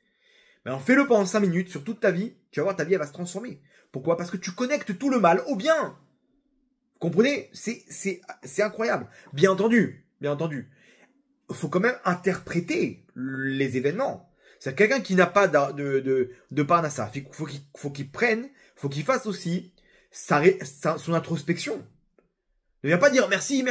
Mais fais-le pendant 5 minutes sur toute ta vie, tu vas voir, ta vie elle va se transformer. Pourquoi? Parce que tu connectes tout le mal au bien. Vous comprenez? C'est incroyable. Bien entendu. Il faut quand même interpréter les événements. C'est quelqu'un qui n'a pas de parnassa. Faut qu'il prenne, faut qu'il fasse aussi son introspection. Ne viens pas dire merci,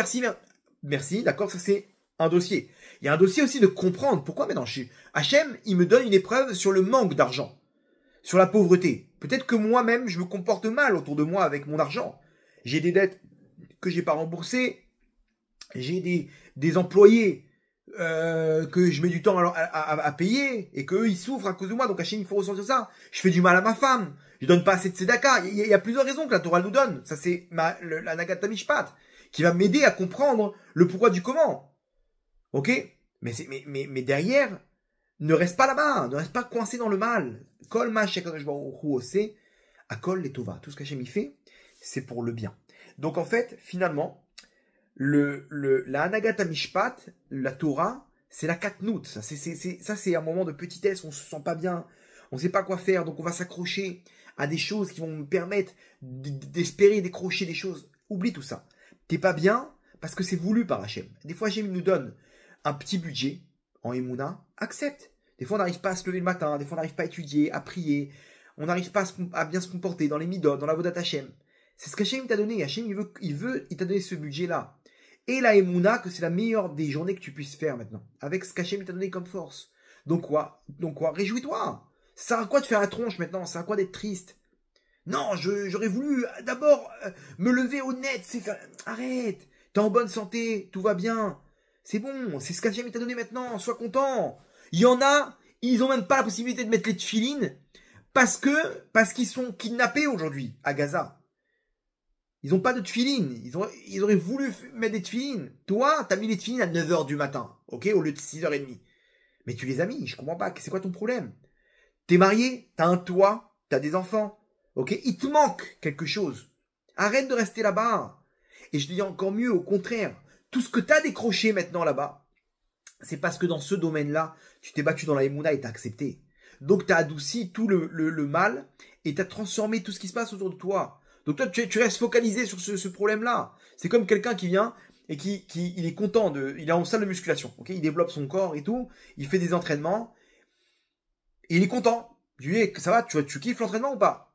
d'accord, ça c'est un dossier. Il y a un dossier aussi de comprendre pourquoi maintenant Hachem, il me donne une épreuve sur le manque d'argent, sur la pauvreté. Peut-être que moi-même, je me comporte mal autour de moi avec mon argent. J'ai des dettes que j'ai pas remboursées, j'ai des employés que je mets du temps à payer et qu'eux ils souffrent à cause de moi, donc Hachem il faut ressentir ça. Je fais du mal à ma femme, je donne pas assez de tzedaka. Il y a plusieurs raisons que la Torah nous donne. Ça c'est la Nagata Mishpat qui va m'aider à comprendre le pourquoi du comment. Ok? Mais derrière, ne reste pas là-bas, ne reste pas coincé dans le mal. Kol ma shekadosh baruch hu oseh, akol letova. Tout ce qu'Hachem y fait, c'est pour le bien. Donc en fait, finalement, la Hanagata Mishpat, la Torah, c'est la katnout. Ça c'est un moment de petitesse, on se sent pas bien, on sait pas quoi faire, donc on va s'accrocher à des choses qui vont me permettre d'espérer décrocher des choses. Oublie tout ça. T'es pas bien parce que c'est voulu par Hachem. Des fois, Hachem nous donne un petit budget en Emouna, accepte. Des fois, on n'arrive pas à se lever le matin, des fois, on n'arrive pas à étudier, à prier, on n'arrive pas à bien se comporter dans les midot, dans la vodat Hachem. C'est ce qu'Hachem t'a donné. Hachem, il t'a donné ce budget-là. Et la Emouna, que c'est la meilleure des journées que tu puisses faire maintenant. Avec ce qu'Hachem t'a donné comme force. Donc quoi? Réjouis-toi. Ça sert à quoi de faire la tronche maintenant? Ça sert à quoi d'être triste? Non, j'aurais voulu d'abord me lever honnête. Arrête. T'es en bonne santé, tout va bien. C'est bon, c'est ce qu'Hachem t'a donné maintenant. Sois content. Il y en a, ils ont même pas la possibilité de mettre les tefilines parce qu'ils sont kidnappés aujourd'hui à Gaza. Ils ont pas de tefilines. Ils auraient voulu mettre des tefilines. Toi, t'as mis les tefilines à 9h du matin, ok, au lieu de 6h30. Mais tu les as mis, je comprends pas. C'est quoi ton problème? T'es marié, t'as un toit, t'as des enfants, ok? Il te manque quelque chose. Arrête de rester là-bas. Et je te dis encore mieux, au contraire, tout ce que t'as décroché maintenant là-bas, c'est parce que dans ce domaine-là, tu t'es battu dans la Emouna et t'as accepté. Donc t'as adouci tout le mal et t'as transformé tout ce qui se passe autour de toi. Donc toi, tu restes focalisé sur ce problème-là. C'est comme quelqu'un qui vient et il est content il est en salle de musculation, ok? Il développe son corps et tout, il fait des entraînements et il est content. Je lui dis, ça va, tu kiffes l'entraînement ou pas?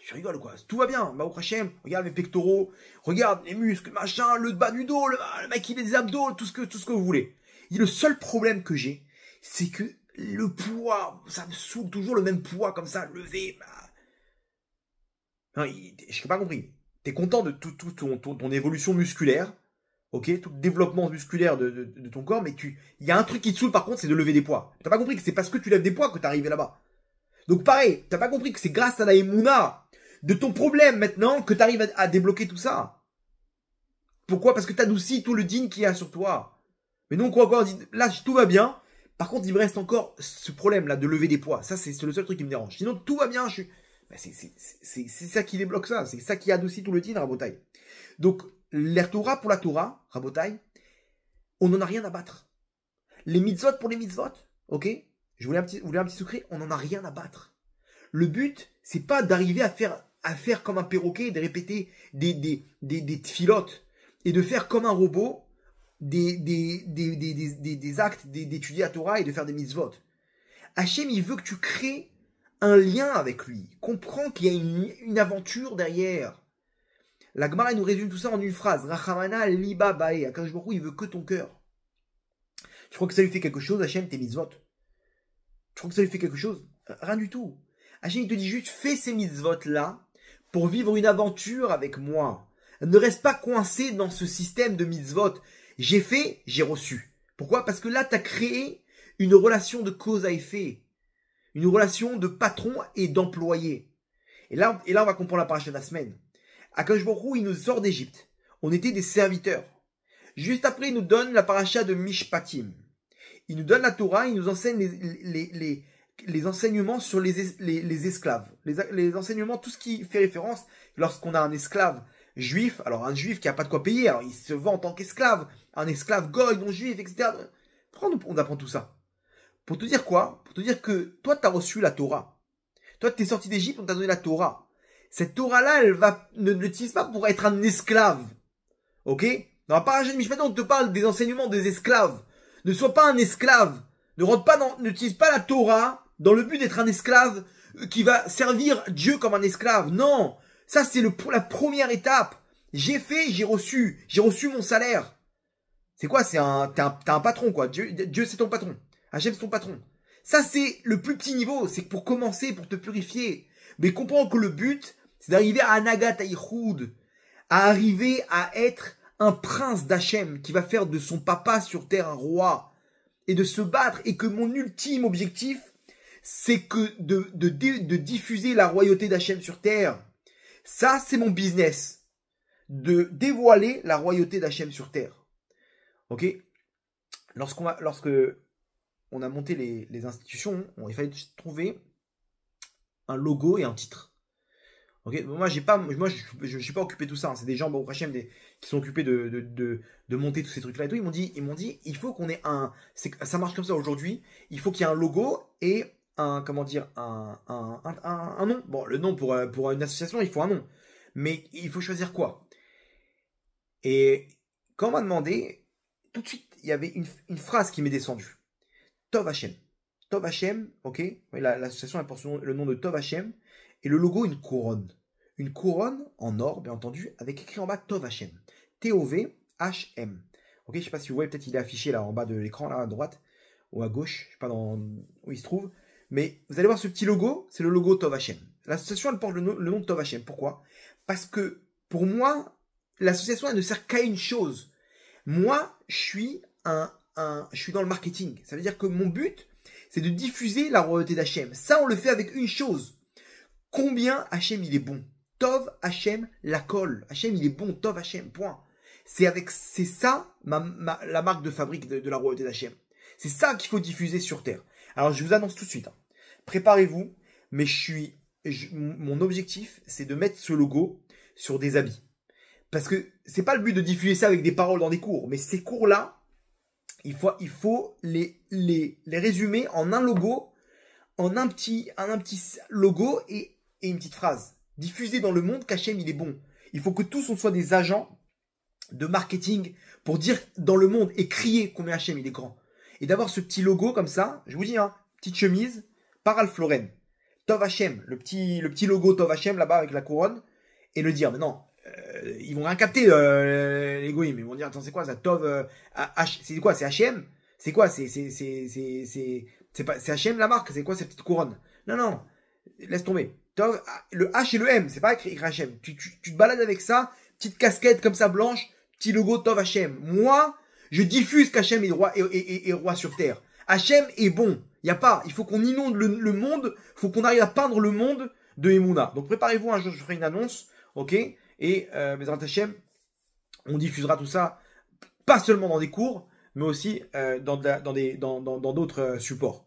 Tu rigoles quoi, tout va bien, Baruch Hashem, regarde mes pectoraux, regarde les muscles, machin, le bas du dos, le mec il a des abdos, tout ce que vous voulez. Et le seul problème que j'ai, c'est que le poids, ça me saoule toujours le même poids comme ça, levé. Non, je n'ai pas compris. T'es content de tout ton évolution musculaire, ok, tout le développement musculaire de ton corps, mais il y a un truc qui te saoule par contre, c'est de lever des poids. T'as pas compris que c'est parce que tu lèves des poids que t'es arrivé là-bas. Donc pareil, t'as pas compris que c'est grâce à la Emouna de ton problème maintenant que t'arrives à débloquer tout ça. Pourquoi? Parce que t'adoucis tout le din qu'il y a sur toi. Mais non, quoi, là, tout va bien. Par contre, il me reste encore ce problème-là de lever des poids. Ça, c'est le seul truc qui me dérange. Sinon, tout va bien, c'est ça qui débloque ça. C'est ça qui adoucit tout le din, Rabotai. Donc, la Torah pour la Torah, Rabotai, on n'en a rien à battre. Les mitzvot pour les mitzvot, ok? Je voulais un petit secret, on n'en a rien à battre. Le but, c'est pas d'arriver à faire comme un perroquet, de répéter des tfilotes et de faire comme un robot des actes, d'étudier la Torah et de faire des mitzvot. Hachem, il veut que tu crées un lien avec lui. Comprends qu'il y a une aventure derrière. La Gemara nous résume tout ça en une phrase. Rachamana liba bae. Akadosh Baruch Hu, il veut que ton cœur. Tu crois que ça lui fait quelque chose, Hachem, tes mitzvot? Tu crois que ça lui fait quelque chose? Rien du tout. Hachem, il te dit juste, fais ces mitzvot-là pour vivre une aventure avec moi. Ne reste pas coincé dans ce système de mitzvot. J'ai fait, j'ai reçu. Pourquoi? Parce que là, tu as créé une relation de cause à effet. Une relation de patron et d'employé. Et là, on va comprendre la paracha de la semaine. Akadosh Baruch Hu, il nous sort d'Égypte. On était des serviteurs. Juste après, il nous donne la paracha de Mishpatim. Il nous donne la Torah, il nous enseigne les enseignements sur les esclaves. Les enseignements, tout ce qui fait référence lorsqu'on a un esclave juif. Alors, un juif qui n'a pas de quoi payer, alors il se vend en tant qu'esclave. Un esclave goy, non juif, etc. On apprend tout ça. Pour te dire quoi? Pour te dire que toi, tu as reçu la Torah. Toi, tu es sorti d'Égypte, on t'a donné la Torah. Cette Torah-là, ne l'utilise pas pour être un esclave. Ok? Dans la paracha de Mishpatim, on te parle des enseignements des esclaves. Ne sois pas un esclave. N'utilise pas la Torah dans le but d'être un esclave qui va servir Dieu comme un esclave. Non. Ça, c'est la première étape. J'ai fait, j'ai reçu mon salaire. C'est quoi? T'as un patron, quoi. Dieu, c'est ton patron. Hachem, c'est ton patron. Ça, c'est le plus petit niveau. C'est pour commencer, pour te purifier. Mais comprends que le but, c'est d'arriver à Anagat Aïchoud. À arriver à être un prince d'Hachem qui va faire de son papa sur terre un roi et de se battre et que mon ultime objectif, c'est que de diffuser la royauté d'Hachem sur terre. Ça, c'est mon business. De dévoiler la royauté d'Hachem sur terre. Ok? Lorsque on a monté les institutions, il fallait trouver un logo et un titre. Okay, moi, je suis pas occupé de tout ça. Hein. C'est des gens, bon, Hachem, qui sont occupés de monter tous ces trucs-là et tout. Ils m'ont dit, il faut qu'on ait ça marche comme ça aujourd'hui. Il faut qu'il y ait un logo et un nom. Bon, le nom pour une association, il faut un nom. Mais il faut choisir quoi? Et quand on m'a demandé, tout de suite, il y avait une phrase qui m'est descendue. Tov Hachem. Tov Hachem, ok? L'association porte le nom de Tov Hachem. Et le logo, une couronne. Une couronne en or, bien entendu, avec écrit en bas Tov Hachem. T-O-V-H-M. Ok, je ne sais pas si vous voyez, peut-être il est affiché là en bas de l'écran, là à droite, ou à gauche, je ne sais pas où il se trouve. Mais vous allez voir ce petit logo, c'est le logo Tov Hachem. L'association, elle porte le nom de Tov Hachem. Pourquoi? Parce que, pour moi, l'association, elle ne sert qu'à une chose. Moi, je suis dans le marketing. Ça veut dire que mon but, c'est de diffuser la royauté d'Hachem. Ça, on le fait avec une chose. Combien Hachem il est bon. Tov Hachem la colle. Hachem il est bon. Tov Hachem, point. C'est ça la marque de fabrique de la royauté d'Hachem. C'est ça qu'il faut diffuser sur terre. Alors je vous annonce tout de suite. Hein. Préparez-vous. Mais mon objectif, c'est de mettre ce logo sur des habits. Parce que c'est pas le but de diffuser ça avec des paroles dans des cours. Mais ces cours-là, il faut les résumer en un logo, en un petit logo et une petite phrase. Diffuser dans le monde qu'Hachem il est bon. Il faut que tous on soit des agents de marketing pour dire dans le monde et crier combien Hachem il est grand. Et d'avoir ce petit logo comme ça, je vous dis, hein, petite chemise, par Ralph Lauren. Tov Hachem, le petit logo Tov Hachem là-bas avec la couronne, et le dire, mais non, ils vont rien capter, les goïms, ils vont dire, attends, c'est quoi ça, Tov, c'est quoi, c'est Hachem? C'est quoi, c'est Hachem la marque, c'est quoi cette petite couronne? Non, laisse tomber. Tov, le H et le M, c'est pas écrit Hachem. Tu te balades avec ça, petite casquette comme ça blanche, petit logo Tov Hachem. Moi, je diffuse qu'Hachem est roi sur terre. Hachem est bon. Il faut qu'on inonde le monde, il faut qu'on arrive à peindre le monde de Emouna. Donc préparez-vous, un jour je ferai une annonce, ok? Et Bezrat Hachem, on diffusera tout ça, pas seulement dans des cours, mais aussi dans d'autres supports.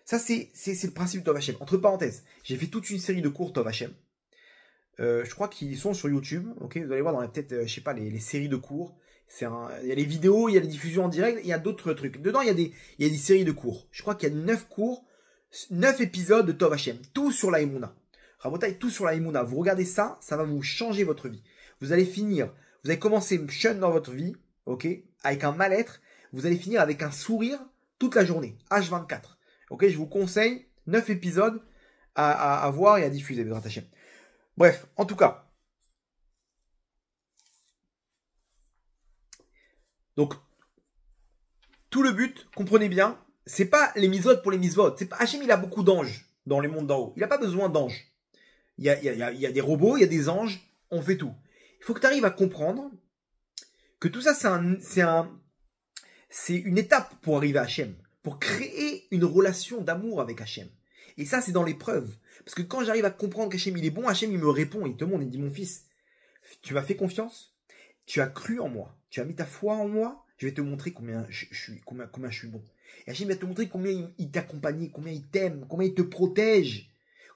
Ça, c'est le principe de Tov Hachem. Entre parenthèses, j'ai fait toute une série de cours Tov Hachem. Je crois qu'ils sont sur YouTube. Ok, vous allez voir dans la tête, je sais pas, les séries de cours. Il y a les vidéos, il y a les diffusions en direct, il y a d'autres trucs. Dedans, il y a des séries de cours. Je crois qu'il y a 9 cours, 9 épisodes de Tov Hachem. Tout sur la Emouna. Rabotaï, tout sur la Emouna. Vous regardez ça, ça va vous changer votre vie. Vous allez commencer jeune dans votre vie, ok, avec un mal-être. Vous allez finir avec un sourire toute la journée, H24. Ok, je vous conseille 9 épisodes à voir et à diffuser, Bezrat Hachem. Bref, en tout cas. Donc, tout le but, comprenez bien, c'est pas les mitzvot pour les mitzvot. C'est pas, Hachem, il a beaucoup d'anges dans les mondes d'en haut. Il n'a pas besoin d'anges. Il y a des robots, il y a des anges, on fait tout. Il faut que tu arrives à comprendre que tout ça, c'est une étape pour arriver à Hachem. Pour créer une relation d'amour avec Hachem. Et ça, c'est dans l'épreuve. Parce que quand j'arrive à comprendre qu'Hachem, il est bon, Hachem, il me répond, il te montre, il dit, mon fils, tu m'as fait confiance, tu as cru en moi, tu as mis ta foi en moi, je vais te montrer combien je suis bon. Et Hachem va te montrer combien il t'accompagne, combien il t'aime, combien il te protège,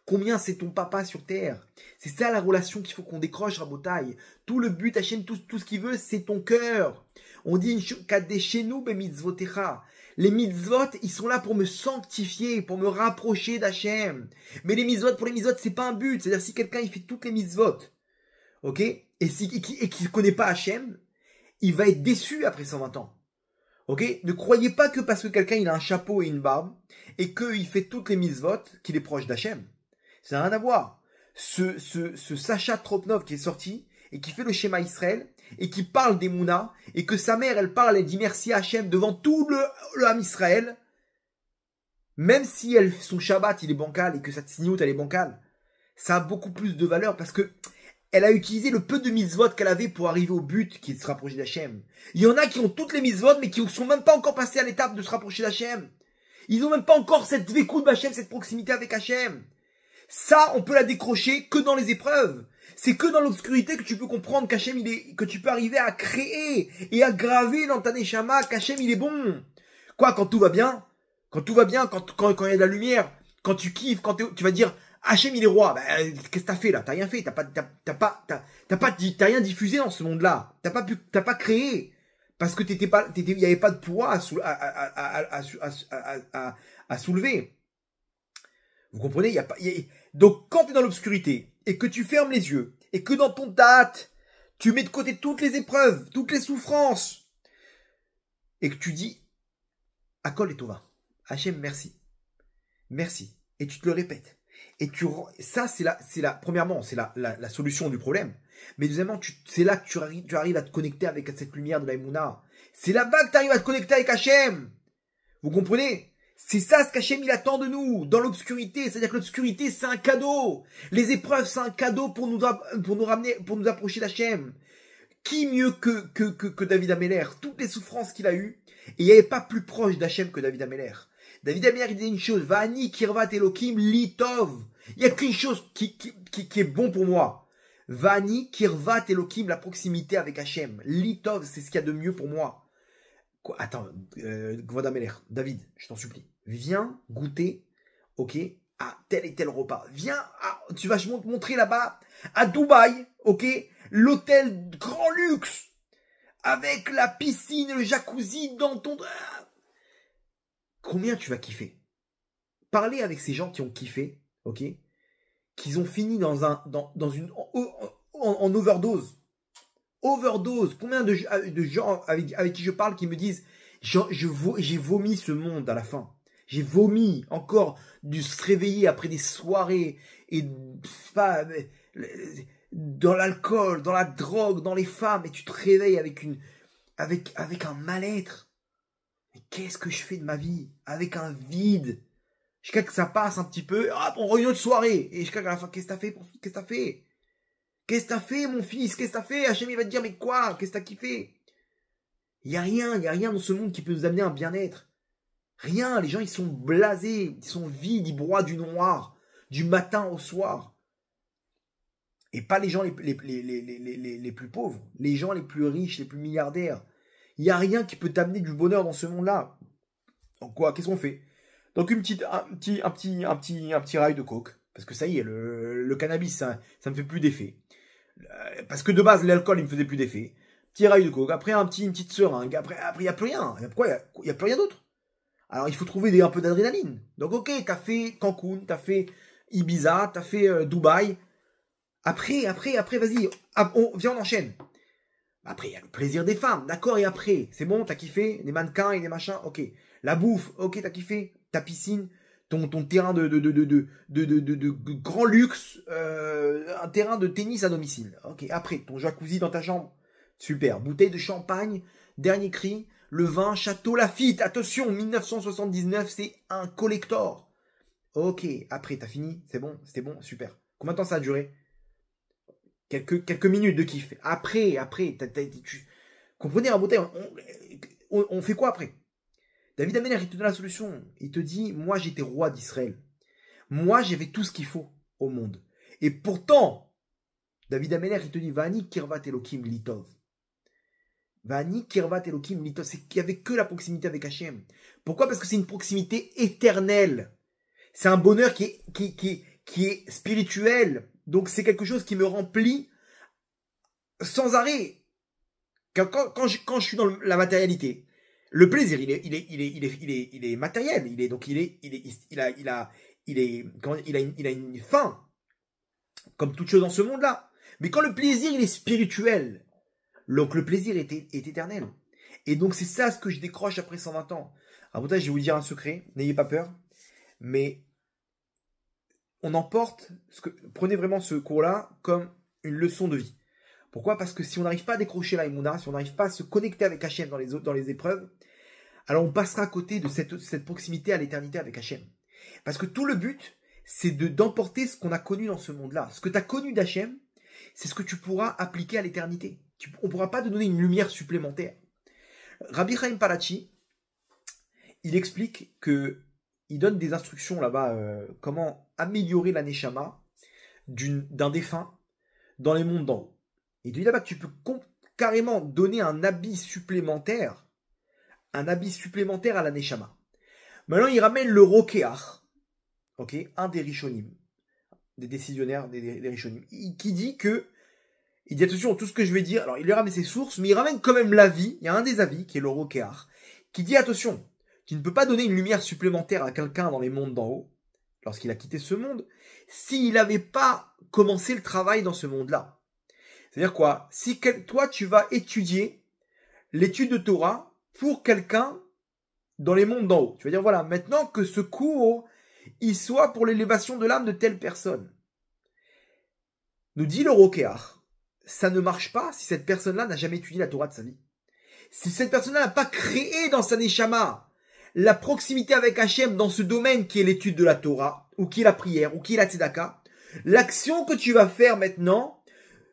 combien c'est ton papa sur terre. C'est ça la relation qu'il faut qu'on décroche, Rabotaï. Tout le but, Hachem, tout ce qu'il veut, c'est ton cœur. On dit, Kadeshenu bemitzvotecha. Les mitzvot, ils sont là pour me sanctifier, pour me rapprocher d'Hachem. Mais les mitzvot, pour les mitzvot, c'est pas un but. C'est-à-dire, si quelqu'un, il fait toutes les mitzvot, ok, et qu'il ne connaît pas Hachem, il va être déçu après 120 ans. Ok? Ne croyez pas que parce que quelqu'un, il a un chapeau et une barbe, et qu'il fait toutes les mitzvot, qu'il est proche d'Hachem. Ça n'a rien à voir. Ce Sacha Tropnov qui est sorti, et qui fait le schéma Israël, et qui parle des Mouna, et que sa mère, elle parle, elle dit merci à Hachem devant tout le Ham Israël, même si son Shabbat, il est bancal, et que sa tsniout, elle est bancale, ça a beaucoup plus de valeur, parce que elle a utilisé le peu de mitzvot qu'elle avait pour arriver au but qui est de se rapprocher d'Hachem. Il y en a qui ont toutes les mitzvot, mais qui ne sont même pas encore passés à l'étape de se rapprocher d'Hachem. Ils n'ont même pas encore cette vécu d'Hachem, cette proximité avec Hachem. Ça, on peut la décrocher que dans les épreuves. C'est que dans l'obscurité que tu peux comprendre qu'Hachem, que tu peux arriver à créer et à graver dans ta neshama qu'Hachem, il est bon. Quoi, quand tout va bien, quand il y a de la lumière, quand tu kiffes, tu vas dire, Hachem, il est roi. Ben, qu'est-ce que t'as fait là? T'as rien fait. T'as rien diffusé dans ce monde-là. T'as pas créé. Parce que il y avait pas de poids à soulever. Vous comprenez? Donc, quand tu es dans l'obscurité, et que tu fermes les yeux, et que dans ton date, tu mets de côté toutes les épreuves, toutes les souffrances, et que tu dis, Akol et Tova, Hachem, merci. Merci. Et tu te le répètes. Et ça, premièrement, c'est la solution du problème. Mais deuxièmement, c'est là que tu arrives à te connecter avec cette lumière de la Emouna. C'est là-bas que tu arrives à te connecter avec Hachem. Vous comprenez? C'est ça ce qu'Hachem il attend de nous, dans l'obscurité. C'est-à-dire que l'obscurité, c'est un cadeau. Les épreuves, c'est un cadeau pour nous approcher d'Hachem. Qui mieux que David Ameller? Toutes les souffrances qu'il a eues. Et il n'y avait pas plus proche d'Hachem que David Ameller. David Ameller, il disait une chose. Va'ani kirvat Elokim litov. Il n'y a qu'une chose qui est bon pour moi. Va'ani kirvat Elokim, la proximité avec Hachem. Litov, c'est ce qu'il y a de mieux pour moi. Quoi? Attends, David, je t'en supplie, viens goûter, ok, à tel et tel repas. Viens, tu vas me montrer là-bas, à Dubaï, ok, l'hôtel grand luxe, avec la piscine, le jacuzzi dans ton... Combien tu vas kiffer? Parlez avec ces gens qui ont kiffé, ok, qu'ils ont fini en overdose. Overdose. Combien de gens avec qui je parle qui me disent j'ai vomi ce monde à la fin. J'ai vomi encore de se réveiller après des soirées et dans l'alcool, dans la drogue, dans les femmes et tu te réveilles avec un mal-être. Mais qu'est-ce que je fais de ma vie? Avec un vide. Jusqu'à que ça passe un petit peu. Hop, on réunion de soirée. Et jusqu'à la fin, qu'est-ce que t'as fait? Qu'est-ce que t'as fait? Qu'est-ce que t'as fait, mon fils? Qu'est-ce que t'as fait? Hachem, il va te dire, mais quoi? Qu'est-ce que t'as kiffé? Il y a rien dans ce monde qui peut nous amener à un bien-être. Rien, les gens, ils sont blasés, ils sont vides, ils broient du noir, du matin au soir. Et pas les gens les plus pauvres, les gens les plus riches, les plus milliardaires. Il n'y a rien qui peut t'amener du bonheur dans ce monde-là. Donc quoi? Qu'est-ce qu'on fait? Donc un petit rail de coke. Parce que ça y est, le cannabis, ça me fait plus d'effet. Parce que de base, l'alcool, il me faisait plus d'effet. Petit rail de coke, après une petite seringue, après il n'y a plus rien. Il n'y a plus rien d'autre. Alors il faut trouver un peu d'adrénaline. Donc ok, t'as fait Cancun, t'as fait Ibiza, t'as fait Dubaï. Après, vas-y, viens, on enchaîne. Après, il y a le plaisir des femmes, d'accord, et après, c'est bon, t'as kiffé, des mannequins et des machins, ok. La bouffe, ok, t'as kiffé, ta piscine, ton terrain de grand luxe, un terrain de tennis à domicile. Ok, après, ton jacuzzi dans ta chambre. Super. Bouteille de champagne, dernier cri, le vin, Château Lafite. Attention, 1979, c'est un collector. Ok, après, t'as fini, c'est bon, c'était bon, super. Combien de temps ça a duré? Quelques minutes de kiff. Après, tu comprenez, en bouteille, on fait quoi après? David Ameller, il te donne la solution. Il te dit, moi j'étais roi d'Israël. Moi j'avais tout ce qu'il faut au monde. Et pourtant, David Ameller, il te dit, Vani kirvat Elokim litov. Vani kirvat Elokim litov. C'est qu'il n'y avait que la proximité avec Hachem. Pourquoi? Parce que c'est une proximité éternelle. C'est un bonheur qui est spirituel. Donc c'est quelque chose qui me remplit sans arrêt. Quand je suis dans la matérialité, le plaisir, il est matériel. Il a une fin, comme toute chose dans ce monde-là. Mais quand le plaisir, il est spirituel, donc le plaisir est éternel. Et donc c'est ça ce que je décroche après 120 ans. Alors peut-être je vais vous dire un secret, n'ayez pas peur, mais on emporte, prenez vraiment ce cours-là comme une leçon de vie. Pourquoi? Parce que si on n'arrive pas à décrocher la Emouna, si on n'arrive pas à se connecter avec Hachem dans les épreuves, alors on passera à côté de cette proximité à l'éternité avec Hachem. Parce que tout le but, c'est d'emporter ce qu'on a connu dans ce monde-là. Ce que tu as connu d'Hachem, c'est ce que tu pourras appliquer à l'éternité. On ne pourra pas te donner une lumière supplémentaire. Rabbi Chaim Parachi, il explique que il donne des instructions là-bas, comment améliorer la neshama d'un défunt dans les mondes d'en haut. Il dit là-bas que tu peux carrément donner un habit supplémentaire à la neshama. Maintenant, il ramène le rokeach, ok, un des rishonim, des décisionnaires des rishonim, qui dit que, il dit attention, tout ce que je vais dire, alors il lui ramène ses sources, mais il ramène quand même l'avis, il y a un des avis, qui est le rokeach, qui dit attention, tu ne peux pas donner une lumière supplémentaire à quelqu'un dans les mondes d'en haut, lorsqu'il a quitté ce monde, s'il n'avait pas commencé le travail dans ce monde-là. C'est-à-dire quoi? Si toi, tu vas étudier l'étude de Torah pour quelqu'un dans les mondes d'en haut. Tu vas dire, voilà, maintenant que ce cours, il soit pour l'élévation de l'âme de telle personne. Nous dit le rokeach, ça ne marche pas si cette personne-là n'a jamais étudié la Torah de sa vie. Si cette personne-là n'a pas créé dans sa neshama la proximité avec Hachem dans ce domaine qui est l'étude de la Torah, ou qui est la prière, ou qui est la tzedaka, l'action que tu vas faire maintenant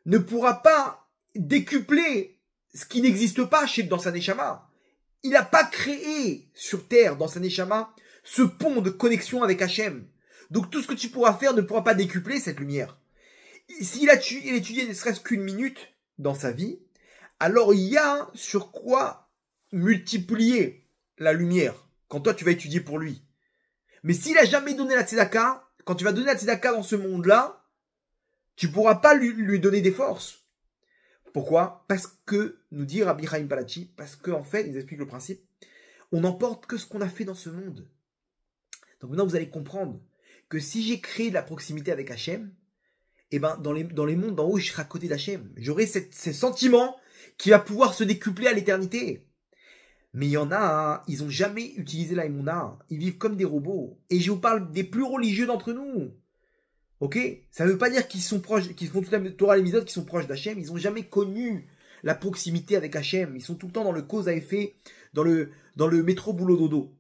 ne pourra pas décupler ce qui n'existe pas dans sa neshama. Il n'a pas créé sur terre, dans sa neshama, ce pont de connexion avec Hachem. Donc tout ce que tu pourras faire ne pourra pas décupler cette lumière. S'il a étudié ne serait-ce qu'une minute dans sa vie, alors il y a sur quoi multiplier la lumière quand toi tu vas étudier pour lui. Mais s'il a jamais donné la tzedaka, quand tu vas donner la tzedaka dans ce monde-là, tu pourras pas lui donner des forces. Pourquoi? Parce que, nous dit Rabbi Chaim Parachi, parce qu'en fait, ils expliquent le principe, on n'emporte que ce qu'on a fait dans ce monde. Donc maintenant, vous allez comprendre que si j'ai créé de la proximité avec Hachem, eh ben, dans les mondes d'en haut, je serai à côté d'Hachem. J'aurai ces sentiments qui va pouvoir se décupler à l'éternité. Mais il y en a, hein, ils n'ont jamais utilisé la Emouna. Ils vivent comme des robots. Et je vous parle des plus religieux d'entre nous. Ok? Ça ne veut pas dire qu'ils sont proches, qu'ils font toute la Torah et les Mitzvot, qu'ils sont proches d'Hachem. Ils n'ont jamais connu la proximité avec Hachem. Ils sont tout le temps dans le cause à effet, dans le métro boulot dodo.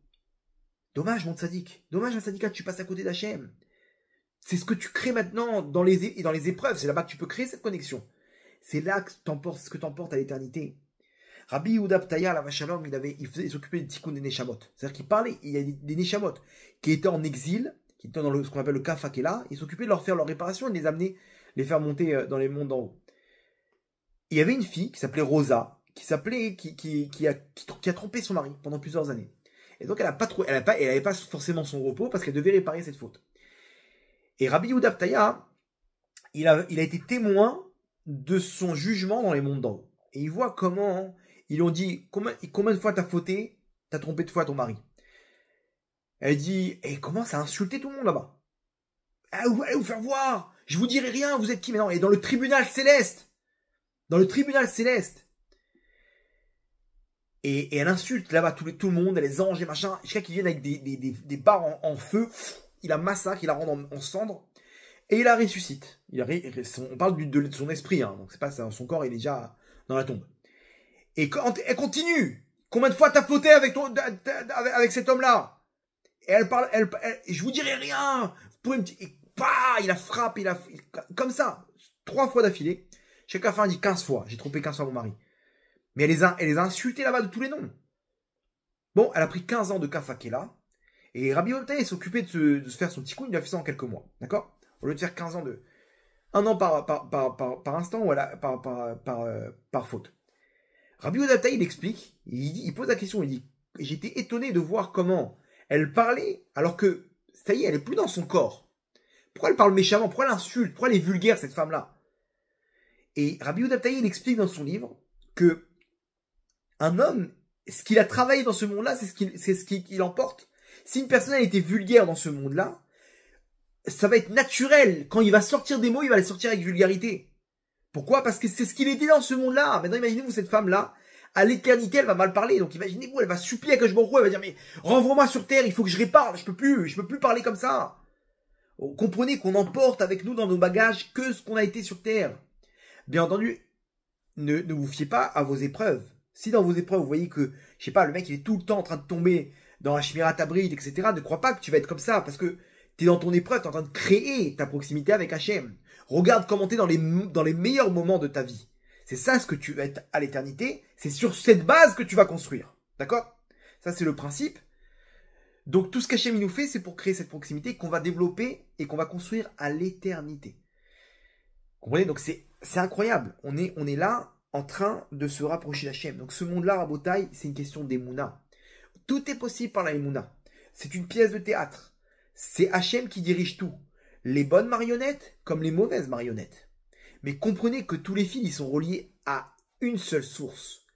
Dommage, mon tzaddik. Dommage, un tzaddikat, tu passes à côté d'Hachem. C'est ce que tu crées maintenant dans les épreuves. C'est là-bas que tu peux créer cette connexion. C'est là que ce que t'emportes à l'éternité. Rabbi Yehuda Ptaya, la Vachalom, il s'occupait des tikkun des Neshamot. C'est-à-dire qu'il parlait, il y a des Neshamot qui étaient en exil, qui étaient dans ce qu'on appelle le Kafakela, il s'occupait de leur faire leur réparation et de les amener, les faire monter dans les mondes d'en haut. Il y avait une fille qui s'appelait Rosa, qui a trompé son mari pendant plusieurs années. Et donc elle n'avait pas forcément son repos parce qu'elle devait réparer cette faute. Et Rabbi Yehuda Ptaya, il a été témoin de son jugement dans les mondes d'en haut. Et il voit comment ils lui ont dit combien de fois t'as fauté, t'as trompé de fois ton mari. Elle dit, et commence à insulter tout le monde là-bas. Allez vous faire voir, je vous dirai rien, vous êtes qui maintenant? Et dans le tribunal céleste. Dans le tribunal céleste. Et elle insulte là-bas tout le monde, les anges et machin, jusqu'à qu'ils viennent avec des barres en feu. Il la massacre, il la rend en cendres. Et il la ressuscite. On parle de son esprit, hein, donc c'est pas ça, son corps il est déjà dans la tombe. Et quand elle continue, combien de fois t'as flotté avec cet homme-là? Et elle parle, je vous dirai rien. Vous pouvez me dire, et bah, il la frappe, comme ça, 3 fois d'affilée. Chaque fin, elle dit 15 fois. J'ai trompé 15 fois mon mari. Mais elle les a insultés là-bas de tous les noms. Bon, elle a pris 15 ans de kafakela. Et Rabbi Yehuda s'occupait de se faire son tikkun, il a fait ça en quelques mois. D'accord? Au lieu de faire 15 ans un an par instant ou par faute. Rabbi Yehuda, il explique, il pose la question, il dit, j'étais étonné de voir comment elle parlait alors que, ça y est, elle est plus dans son corps. Pourquoi elle parle méchamment? Pourquoi elle insulte? Pourquoi elle est vulgaire, cette femme-là? Et Rabbi Yehuda, il explique dans son livre que un homme, ce qu'il a travaillé dans ce monde-là, c'est ce qu'il emporte. Si une personne a été vulgaire dans ce monde-là, ça va être naturel. Quand il va sortir des mots, il va les sortir avec vulgarité. Pourquoi? Parce que c'est ce qu'il était dans ce monde-là. Maintenant, imaginez-vous cette femme-là, à l'éternité, elle va mal parler. Donc imaginez-vous, elle va supplier à Kajborou, elle va dire, mais renvoie-moi sur terre, il faut que je répare, je peux plus parler comme ça. Comprenez qu'on emporte avec nous dans nos bagages que ce qu'on a été sur terre. Bien entendu, ne vous fiez pas à vos épreuves. Si dans vos épreuves, vous voyez que, je sais pas, le mec, il est tout le temps en train de tomber dans la Shmirat Abrid, etc., ne crois pas que tu vas être comme ça, parce que tu es dans ton épreuve, tu es en train de créer ta proximité avec Hachem. Regarde comment t'es dans les meilleurs moments de ta vie. C'est ça ce que tu vas être à l'éternité. C'est sur cette base que tu vas construire. D'accord? Ça, c'est le principe. Donc, tout ce qu'Hachem nous fait, c'est pour créer cette proximité qu'on va développer et qu'on va construire à l'éternité. Vous comprenez? Donc, c'est incroyable. On est là en train de se rapprocher d'Hachem. Donc, ce monde-là, Rabotai, c'est une question d'Emouna. Tout est possible par la Emouna. C'est une pièce de théâtre. C'est Hachem qui dirige tout. Les bonnes marionnettes comme les mauvaises marionnettes. Mais comprenez que tous les fils, ils sont reliés à une seule source.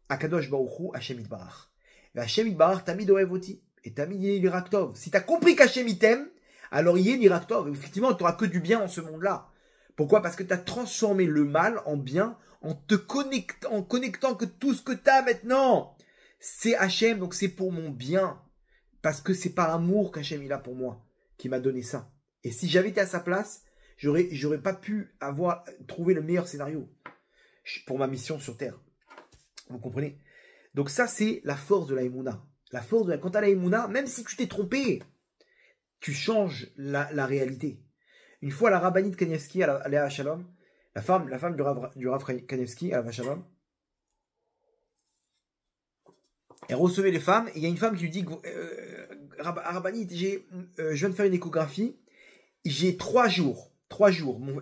Akadosh Baruch Hu, Hachem Yitbarach. Et Hachem Yitbarach, Tamid Oevoti. Et Tamid Yiraktov. Si tu as compris qu'Hachem il t'aime, alors il est Yiraktov. Effectivement, tu n'auras que du bien dans ce monde-là. Pourquoi? Parce que tu as transformé le mal en bien en connectant que tout ce que tu as maintenant, c'est Hachem, donc c'est pour mon bien. Parce que c'est par amour qu'Hachem il a pour moi, qui m'a donné ça. Et si j'avais été à sa place, j'aurais pas pu trouvé le meilleur scénario pour ma mission sur Terre. Vous comprenez? Donc ça, c'est la force de la Emouna. Quand tu as la Emouna, même si tu t'es trompé, tu changes la réalité. Une fois, la rabbinite Kanievski, elle est à Shalom, la femme du Rav Kanievski, à Shalom, elle recevait les femmes, et il y a une femme qui lui dit, rabbinite, je viens de faire une échographie, j'ai 3 jours,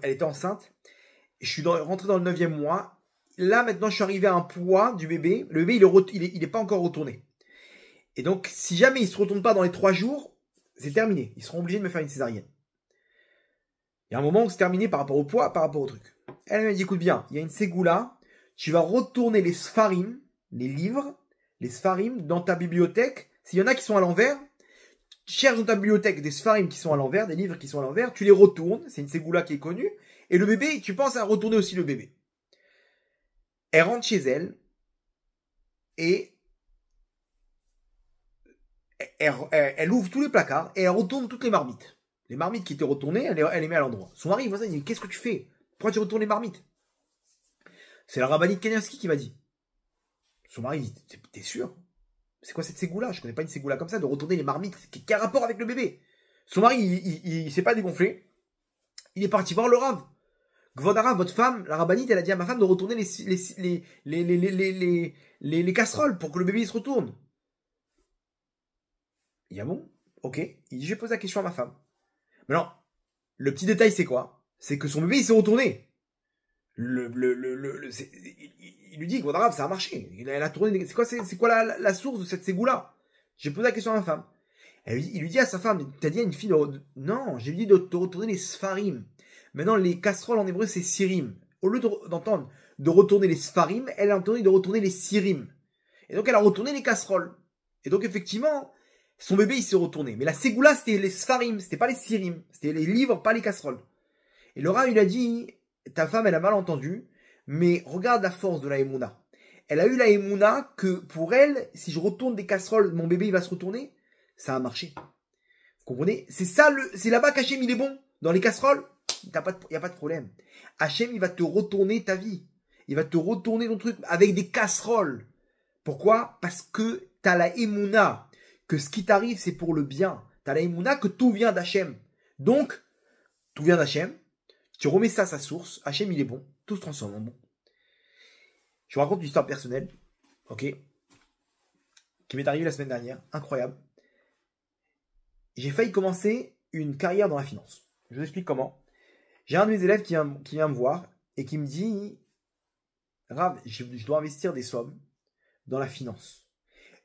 elle était enceinte, je suis rentré dans le 9e mois, là maintenant je suis arrivé à un poids du bébé, le bébé il est pas encore retourné. Et donc si jamais il se retourne pas dans les 3 jours, c'est terminé, ils seront obligés de me faire une césarienne. Il y a un moment où c'est terminé par rapport au poids, par rapport au truc. Elle m'a dit, écoute bien, il y a une ségoula, tu vas retourner les sfarim, les livres, les sfarim dans ta bibliothèque. S'il y en a qui sont à l'envers, cherche dans ta bibliothèque des sfarim qui sont à l'envers, des livres qui sont à l'envers, tu les retournes, c'est une ségoula qui est connue, et le bébé, tu penses à retourner aussi le bébé. Elle rentre chez elle, et elle ouvre tous les placards, et elle retourne toutes les marmites. Les marmites qui étaient retournées, elle les met à l'endroit. Son mari, il dit, qu'est-ce que tu fais? Pourquoi tu retournes les marmites? C'est la rabbinite Kanievski qui m'a dit. Son mari dit, t'es sûr? C'est quoi cette ségoula? Je connais pas une ségoula comme ça, de retourner les marmites. Quel rapport avec le bébé? Son mari, il s'est pas dégonflé. Il est parti voir le Rav. Gvodara, votre femme, la rabbinite, elle a dit à ma femme de retourner les casseroles pour que le bébé il se retourne. Il dit, ah bon? Ok. Il dit, je vais poser la question à ma femme. Mais non, le petit détail, c'est quoi? C'est que son bébé, il s'est retourné. Il lui dit, Gvodara, ça a marché. Il a tourné. C'est quoi la source de cette ségoula? J'ai posé la question à ma femme. Il lui dit à sa femme, t'as dit à une fille non, j'ai dit de te retourner les sfarim. Maintenant, les casseroles en hébreu, c'est sirim. Au lieu d'entendre de retourner les sfarim, elle a entendu de retourner les sirim. Et donc, elle a retourné les casseroles. Et donc, effectivement, son bébé, il s'est retourné. Mais la ségoula, c'était les sfarim, c'était pas les sirim. C'était les livres, pas les casseroles. Et le Rav, il a dit, ta femme, elle a mal entendu, mais regarde la force de la Emouna. Elle a eu la Emouna que, pour elle, si je retourne des casseroles, mon bébé, il va se retourner. Ça a marché. Vous comprenez? C'est ça, c'est là-bas qu'Hachem, il est bon. Dans les casseroles, il n'y a pas de problème. Hachem, il va te retourner ta vie. Il va te retourner ton truc avec des casseroles. Pourquoi? Parce que tu as la Emouna. Que ce qui t'arrive, c'est pour le bien. Tu as la Emouna que tout vient d'Hachem. Donc, tout vient d'Hachem. Tu remets ça à sa source. Hachem, il est bon. Tout se transforme en bon. Je vous raconte une histoire personnelle. Ok? Qui m'est arrivée la semaine dernière. Incroyable. J'ai failli commencer une carrière dans la finance. Je vous explique comment. J'ai un de mes élèves qui vient me voir et qui me dit, Rav, je dois investir des sommes dans la finance.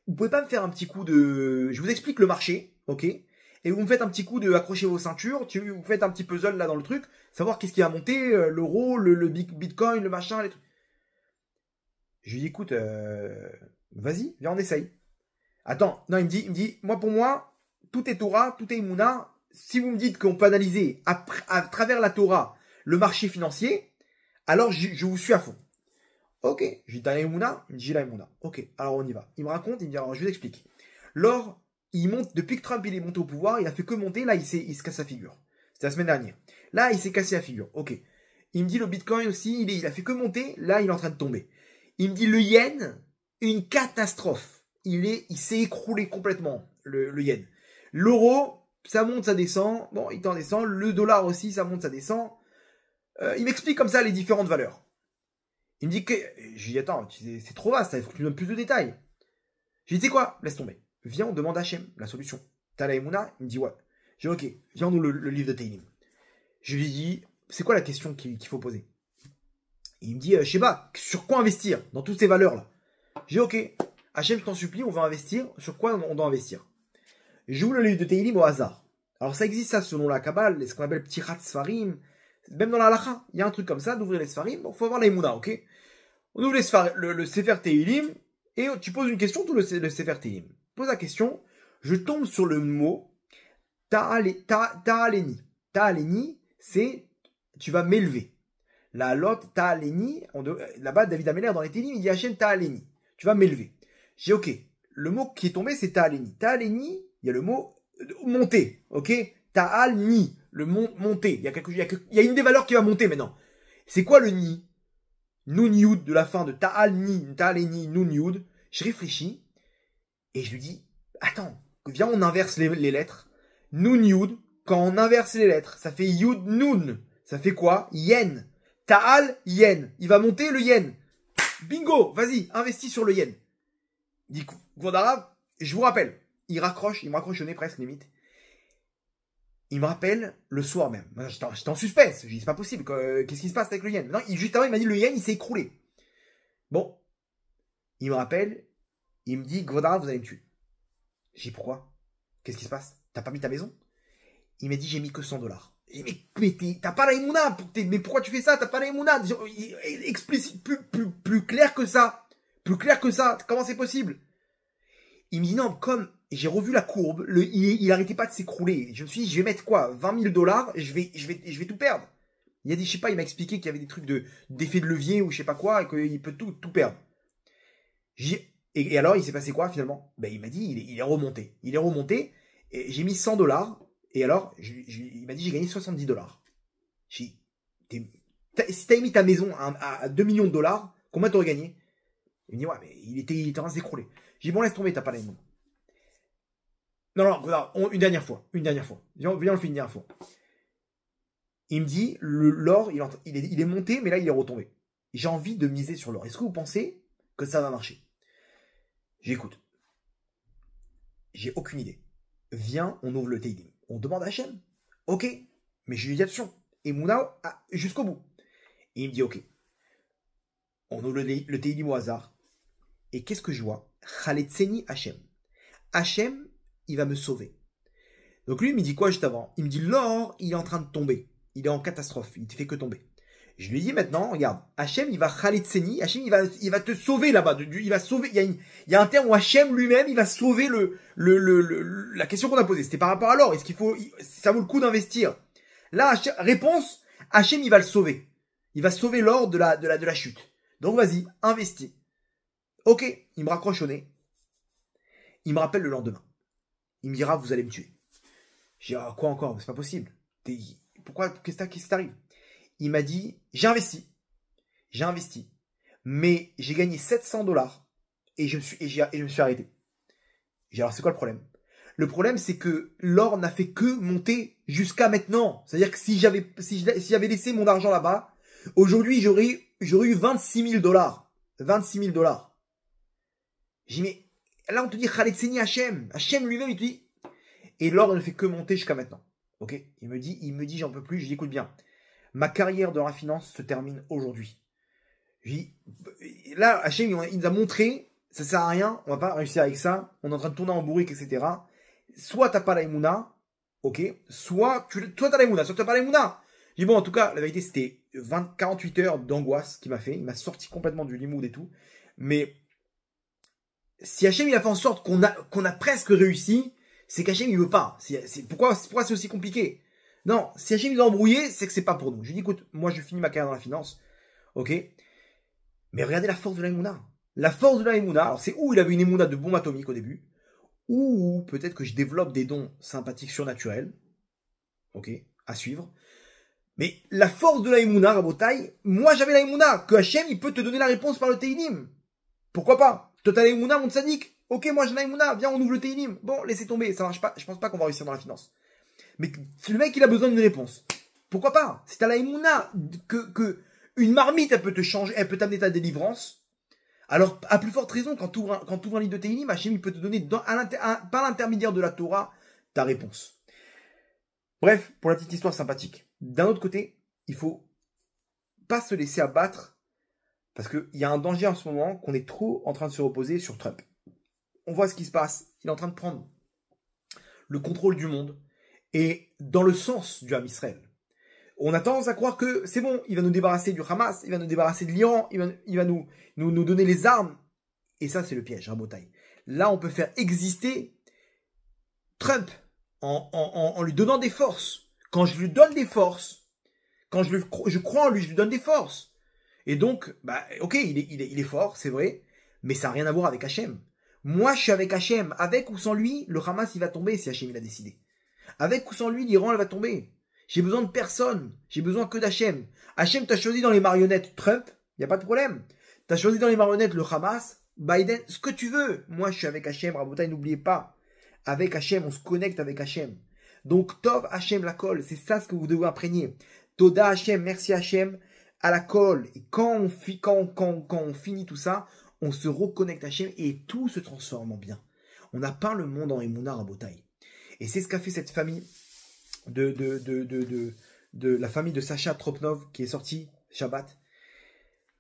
Vous pouvez pas me faire un petit coup de... Je vous explique le marché, ok? Et vous me faites un petit coup de accrochez vos ceintures, vous faites un petit puzzle là dans le truc, savoir qu'est-ce qui va monter, l'euro, le bitcoin, le machin, les trucs. Je lui dis, écoute, vas-y, viens, on essaye. Attends, non, il me dit, pour moi, tout est Torah, tout est Emouna. Si vous me dites qu'on peut analyser à travers la Torah le marché financier, alors je vous suis à fond. Ok, je lui dis, t'as la Emouna? Il me dit, j'ai la Emouna. Ok, alors on y va. Il me raconte, il me dit, alors je vous explique. Lors, il monte, depuis que Trump il est monté au pouvoir, il a fait que monter, là il se casse la figure. C'était la semaine dernière. Là, il s'est cassé la figure. Ok. Il me dit, le bitcoin aussi, il a fait que monter, là il est en train de tomber. Il me dit, le yen, une catastrophe. Il s'est écroulé complètement, le yen. L'euro, ça monte, ça descend. Bon, il t'en descend. Le dollar aussi, ça monte, ça descend. Il m'explique comme ça les différentes valeurs. Il me dit que... Je lui dis, attends, c'est trop vaste, il faut que tu me donnes plus de détails. Je lui dis, tu sais quoi, laisse tomber. Viens, on demande à Hachem la solution. T'as la Emouna? Il me dit, ouais. J'ai dit, ok, viens, on ouvre le livre de Tehillim. Je lui dis, c'est quoi la question qu'il faut poser? Il me dit, je sais pas, sur quoi investir dans toutes ces valeurs-là? J'ai dit, ok, Hachem, je t'en supplie, on va investir. Sur quoi on doit investir? J'ouvre le livre de Tehillim au hasard. Alors ça existe ça selon la Kabbale, ce qu'on appelle Ptirat Sfarim. Même dans la Halacha, il y a un truc comme ça, d'ouvrir les Sfarim. Bon, faut avoir la Emouna, ok? On ouvre le Sefer Tehillim et tu poses une question, tout le Sefer Tehillim. Pose la question, je tombe sur le mot Ta'aleni. Ta'aleni, c'est tu vas m'élever. La lot Ta'aleni, là-bas, David Ameller dans les Tehillim, il dit Hachem Ta'aleni. Tu vas m'élever. J'ai ok. Le mot qui est tombé, c'est Ta'aleni. Ta'aleni, il y a le mot monter, ok? Ta'al-ni, le monter. Il y a une des valeurs qui va monter maintenant. C'est quoi le ni? Nun Yud de la fin de Ta'al-ni, Ta'aleni, Nun Yud. Je réfléchis et je lui dis, attends, viens, on inverse les lettres. Nun Yud, quand on inverse les lettres, ça fait Yud Nun. Ça fait quoi? Yen. Ta'al, yen. Il va monter le yen. Bingo, vas-y, investis sur le yen. Il dit, Gvod, je vous rappelle. Il me raccroche au nez presque limite. Il me rappelle le soir même. J'étais en suspense. Je dis, c'est pas possible. Qu'est-ce qui se passe avec le yen? Non, juste avant, il m'a dit, le yen, il s'est écroulé. Bon. Il me rappelle. Il me dit, Gvodara, vous allez me tuer. J'ai dit, pourquoi? Qu'est-ce qui se passe? T'as pas mis ta maison? Il m'a dit, j'ai mis que $100. J'ai dit, mais t'as pas la Emouna. Mais pourquoi tu fais ça? T'as pas la Emouna. Explicite, plus clair que ça. Plus clair que ça. Comment c'est possible? Il me dit, non, comme j'ai revu la courbe, il arrêtait pas de s'écrouler. Je me suis dit, je vais mettre quoi? $20 000, je vais tout perdre. Il a dit, je sais pas, il m'a expliqué qu'il y avait des trucs d'effet de levier ou je sais pas quoi, et qu'il peut tout perdre. Et alors, il s'est passé quoi finalement? Ben, il m'a dit, il est remonté. Il est remonté, et j'ai mis $100, et alors, il m'a dit, j'ai gagné $70. J'ai dit, si t'avais mis ta maison à 2 millions de dollars, combien t'aurais gagné? Il me dit, ouais, mais il était en train de s'écrouler. J'ai dit, bon, laisse tomber, t'as pas la maison. Non, regarde, une dernière fois. Viens, on le fait une dernière fois. Il me dit, l'or, il est monté, mais là, il est retombé. J'ai envie de miser sur l'or. Est-ce que vous pensez que ça va marcher? J'écoute. J'ai aucune idée. Viens, on ouvre le Tehillim. On demande à Hachem. Ok. Mais je lui dis attention. Et Mouna, jusqu'au bout. Et il me dit, ok. On ouvre le Tehillim au hasard. Et qu'est-ce que je vois? Chaletseni Hachem. Hachem, il va me sauver. Donc lui, il me dit quoi juste avant? Il me dit, l'or, il est en train de tomber. Il est en catastrophe. Il ne fait que tomber. Je lui dis maintenant, regarde, Hachem, il va Chaletseni. Hachem, il va te sauver là-bas. Il va sauver. Il y a un terme où Hachem lui-même, il va sauver la question qu'on a posée. C'était par rapport à l'or. Est-ce qu'il faut, ça vaut le coup d'investir? Là, réponse, Hachem, il va le sauver. Il va sauver l'or de la chute. Donc vas-y, investis. Ok, il me raccroche au nez. Il me rappelle le lendemain. Il me dira, vous allez me tuer. J'ai dit, quoi encore? C'est pas possible. Pourquoi? Qu'est-ce qui t'arrive? Il m'a dit, j'ai investi. Mais j'ai gagné $700 et je me suis arrêté. J'ai dit, alors c'est quoi le problème? Le problème, c'est que l'or n'a fait que monter jusqu'à maintenant. C'est-à-dire que si j'avais laissé mon argent là-bas, aujourd'hui, j'aurais eu $26 000. $26 000. J'ai dit, mais là, on te dit, Chaletseni Hachem. Hachem lui-même, il te dit, et l'or ne fait que monter jusqu'à maintenant. Ok? Il me dit, j'en peux plus. Je dis, écoute bien. Ma carrière dans la finance se termine aujourd'hui. Là, Hachem, il nous a montré, ça sert à rien, on va pas réussir avec ça, on est en train de tourner en bourrique, etc. Soit t'as pas la Emouna, ok, soit t'as la Emouna, soit t'as pas la Emouna. J'ai dit, bon, en tout cas, la vérité, c'était 48 heures d'angoisse qu'il m'a fait, il m'a sorti complètement du limoud et tout, mais si Hachem, il a fait en sorte qu'on a presque réussi, c'est qu'Hachem, il veut pas. Pourquoi c'est aussi compliqué? Non, si Hachem il a embrouillé, c'est que c'est pas pour nous. Je lui dis, écoute, moi je finis ma carrière dans la finance, ok? Mais regardez la force de la Emouna. La force de la Emouna, alors c'est où il avait une Emouna de bombe atomique au début, ou peut-être que je développe des dons sympathiques surnaturels, ok, à suivre. Mais la force de la Emouna, Rabotai, moi j'avais la Emouna, que Hachem il peut te donner la réponse par le Tehillim. Pourquoi pas? Toi t'as la Emouna, mon tzaddik. Ok, moi j'ai la Emouna, viens on ouvre le Tehillim. Bon, laissez tomber, ça marche pas, je pense pas qu'on va réussir dans la finance. Mais le mec, il a besoin d'une réponse. Pourquoi pas? Si t'as la émouna, que une marmite, elle peut te changer, elle peut t'amener ta délivrance. Alors, à plus forte raison, quand tu ouvres un livre de Tehillim, Hachem, il peut te donner, par l'intermédiaire de la Torah, ta réponse. Bref, pour la petite histoire sympathique. D'un autre côté, il faut pas se laisser abattre, parce qu'il y a un danger en ce moment qu'on est trop en train de se reposer sur Trump. On voit ce qui se passe. Il est en train de prendre le contrôle du monde, et dans le sens du Ham Israël. On a tendance à croire que c'est bon, il va nous débarrasser du Hamas, il va nous débarrasser de l'Iran, il va nous donner les armes. Et ça, c'est le piège, Rabotai. Là, on peut faire exister Trump en lui donnant des forces. Quand je lui donne des forces, quand je crois en lui, je lui donne des forces. Et donc, bah, ok, il est fort, c'est vrai, mais ça n'a rien à voir avec Hachem. Moi, je suis avec Hachem. Avec ou sans lui, le Hamas, il va tomber si Hachem, il a décidé. Avec ou sans lui, l'Iran, elle va tomber. J'ai besoin de personne. J'ai besoin que d'Hachem. Hachem, t'as choisi dans les marionnettes Trump, il n'y a pas de problème. T'as choisi dans les marionnettes le Hamas, Biden, ce que tu veux. Moi, je suis avec Hachem, Rabotai, n'oubliez pas. Avec Hachem, on se connecte avec Hachem. Donc, Tov Hachem la colle, c'est ça ce que vous devez imprégner. Toda Hachem, merci Hachem, à la colle. Et quand on finit tout ça, on se reconnecte à Hachem et tout se transforme en bien. On a peint le monde en Emouna, Rabotai. Et c'est ce qu'a fait cette famille de la famille de Sacha Tropnov qui est sortie Shabbat.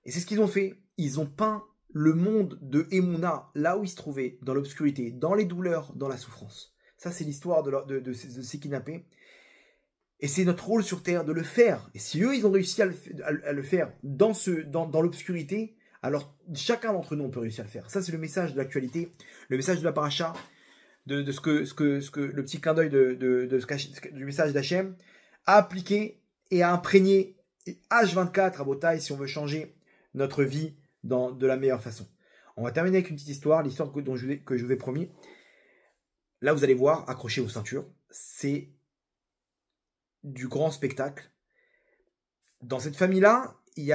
Et c'est ce qu'ils ont fait. Ils ont peint le monde de Emouna là où il se trouvait, dans l'obscurité, dans les douleurs, dans la souffrance. Ça, c'est l'histoire de ces kidnappés. Et c'est notre rôle sur Terre de le faire. Et si eux, ils ont réussi à le faire dans l'obscurité, alors chacun d'entre nous, on peut réussir à le faire. Ça, c'est le message de l'actualité, le message de la paracha, de ce que le petit clin d'œil du message d'Hachem à appliquer et à imprégner H24 à Botaï si on veut changer notre vie de la meilleure façon. On va terminer avec une petite histoire, l'histoire que je vous ai promis. Là, vous allez voir, accrochez vos ceintures, c'est du grand spectacle. Dans cette famille-là, il y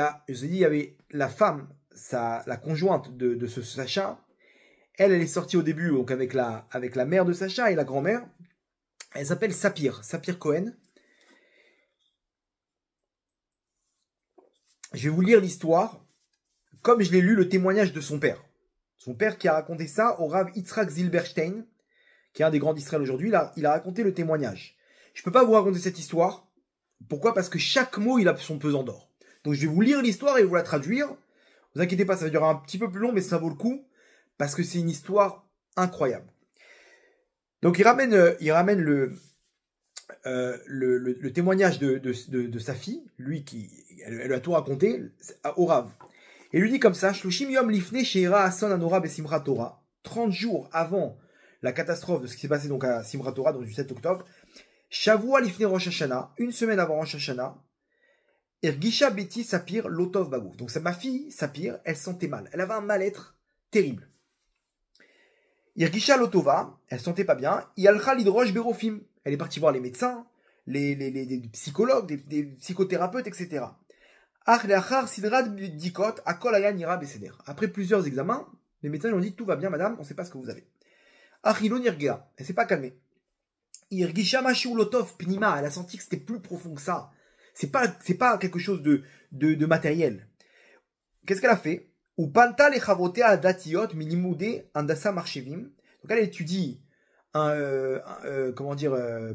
avait la femme, la conjointe de ce Sacha. Elle est sortie au début donc avec la mère de Sacha et la grand-mère. Elle s'appelle Sapir Cohen. Je vais vous lire l'histoire comme je l'ai lu le témoignage de son père. Son père qui a raconté ça au Rav Yitzhak Zilberstein, qui est un des grands d'Israël aujourd'hui. Il a raconté le témoignage. Je ne peux pas vous raconter cette histoire. Pourquoi? Parce que chaque mot, il a son pesant d'or. Donc je vais vous lire l'histoire et vous la traduire. Vous inquiétez pas, ça va durer un petit peu plus long, mais ça vaut le coup. Parce que c'est une histoire incroyable. Donc il ramène le témoignage de sa fille, lui elle a tout raconté, au Rav. Et lui dit comme ça, Shloshim yom lifne sheira ason anora besimrat Torah. 30 jours avant la catastrophe de ce qui s'est passé donc à Simchat Torah, donc du 7 octobre, Shavua lifne Rosh Hashanah, une semaine avant Rosh Hashanah, Ergisha Beti Sapir Lotov Bagouf. Donc ma fille, Sapir, elle sentait mal. Elle avait un mal-être terrible. Irgisha Lotova, elle sentait pas bien. Yalcha Lidrosh Berofim. Elle est partie voir les médecins, les psychologues, des psychothérapeutes, etc. Après plusieurs examens, les médecins lui ont dit tout va bien, madame, on ne sait pas ce que vous avez. Achilo Nirgea, elle s'est pas calmée. Irgisha Mashiu Lotov Pnima, elle a senti que c'était plus profond que ça. C'est pas quelque chose de matériel. Qu'est-ce qu'elle a fait? Ou panta le chavotea datiot milimude andasa marchevim. Donc elle étudie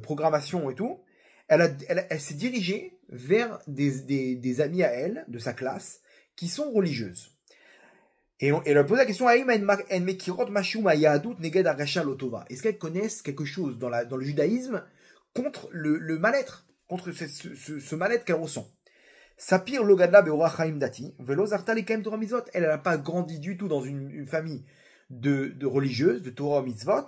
programmation et tout. Elle s'est dirigée vers des amis à elle de sa classe qui sont religieuses. Et elle a posé la question est-ce qu'elles connaissent quelque chose dans le judaïsme contre le mal-être, contre ce mal-être qu'elle ressent? Sapir Logadla Beora Chaim Dati, Velo Zarta Lekem Torah Mitzvot. Elle n'a pas grandi du tout dans une famille de religieuses, de Torah Mitzvot.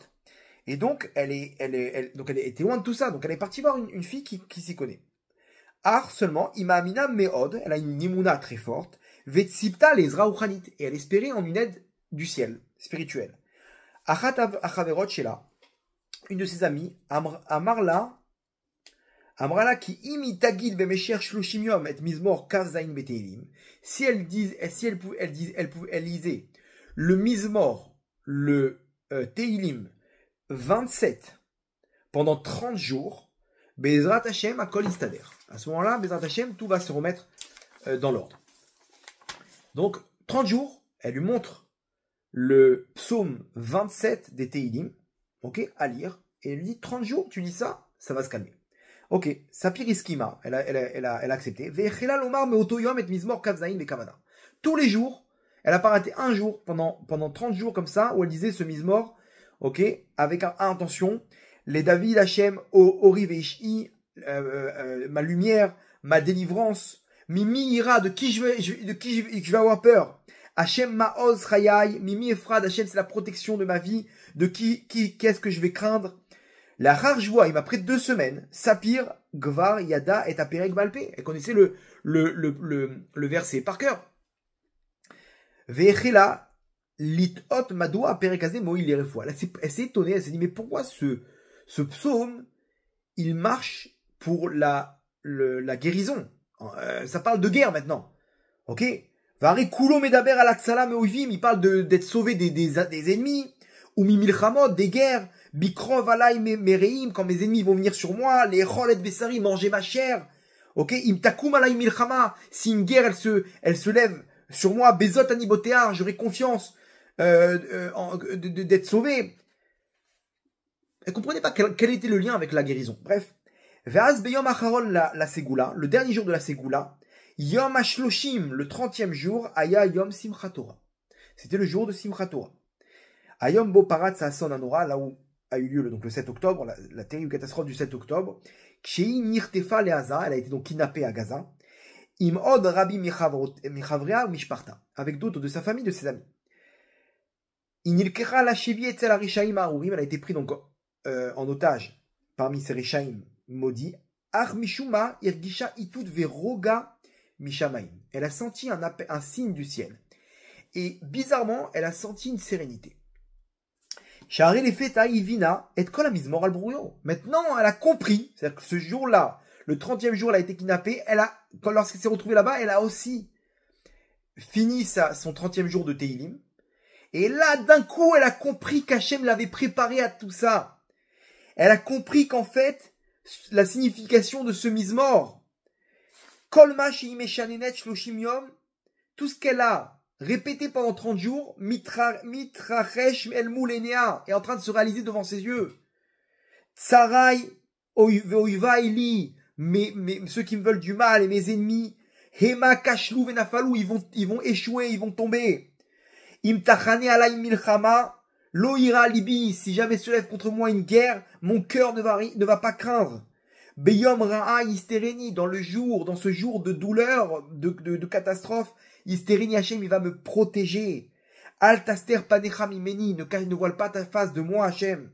Et donc, elle était loin de tout ça. Donc, elle est partie voir une fille qui s'y connaît. Ar seulement, Ima Amina Meod, elle a une nimuna très forte. Vetsipta Lezra Uchanit. Et elle espérait en une aide du ciel, spirituelle. Achat Achaverot Shela, une de ses amies, Amrala qui imitagid bemesher shloshim yom et mizmor kavzain beteilim. Si elle lisait le mizmor, le teilim 27 pendant 30 jours, Bezrat Hashem, Akol Istader. À ce moment-là, Bezrat Hashem, tout va se remettre dans l'ordre. Donc, 30 jours, elle lui montre le psaume 27 des Teilim, ok, à lire, et elle lui dit 30 jours, tu lis ça, ça va se calmer. Ok, Sapir Iskima, elle a accepté. Tous les jours, elle n'a pas raté un jour pendant 30 jours comme ça, où elle disait ce mizmor, ok, avec intention, les David Hashem, Ori Veishi, ma lumière, ma délivrance, Mimi ira, de qui je vais avoir peur. Hashem Ma'oz Chayai, Mimi Efrad, Hashem c'est la protection de ma vie, de qu'est-ce que je vais craindre. La rare joie, il m'a pris 2 semaines, Sapir, Gvar, Yada et Aperek Balpé. Elle connaissait le verset par cœur. Vechela, Litot Madoua Aperekazé Moïl Lerefoi. Elle s'est étonnée, elle s'est dit, mais pourquoi ce psaume, il marche pour la guérison? Ça parle de guerre maintenant. Ok? Vari Kulo Medaber Alatsala Meoivim, il parle d'être sauvé des ennemis, ou Mimilchamot, des guerres, Bikrov Alay Mereim, quand mes ennemis vont venir sur moi, les Cholet Bessari, manger ma chair. Ok? Imtakum Alay Milchama, si une guerre elle se lève sur moi, Bezot Anibotéar, j'aurai confiance d'être sauvé. Elle comprenait pas quel était le lien avec la guérison. Bref. Ve'az beyom acharon la Ségoula, le dernier jour de la Ségoula, Yom Ashloshim, le 30e jour, Aya Yom Simchat Torah. C'était le jour de Simchat Torah. Ayom Bo Parat Saason Anora, là où a eu lieu donc le 7 octobre, la terrible catastrophe du 7 octobre. Kshei Nirtefa Leaza, elle a été donc kidnappée à Gaza. Im Od Rabbi Michavrea ou Mishparta, avec d'autres de sa famille, de ses amis. Inilkecha la Shevi Etzel Arishaim Arurim, elle a été prise donc en otage parmi ces Rishaim maudits. Ach Mishuma Irgisha Itut Veroga Mishamaim. Elle a senti un signe du ciel. Et bizarrement, elle a senti une sérénité. Shari les feta Ivina et kol hamizmor al brouillon. Maintenant, elle a compris, c'est-à-dire que ce jour-là, le 30e jour, elle a été kidnappée, lorsqu'elle s'est retrouvée là-bas, elle a aussi fini son 30e jour de Teilim. Et là, d'un coup, elle a compris qu'Hachem l'avait préparé à tout ça. Elle a compris qu'en fait, la signification de ce mizmor, Kolma sheimeshanenet shloshim yom, tout ce qu'elle a répété pendant 30 jours, mitrachesh el moulenea, est en train de se réaliser devant ses yeux. Tsarai veoivaili, ceux qui me veulent du mal et mes ennemis, hema kashlu venafalou, ils vont échouer, ils vont tomber. Imtachane alay milchama, lo ira libi, si jamais se lève contre moi une guerre, mon cœur ne va pas craindre. Beyom ra'a istereni, dans ce jour de douleur, de catastrophe, istereni Hachem, il va me protéger. Al taster panecha mimeni, ne voile pas ta face de moi, Hachem.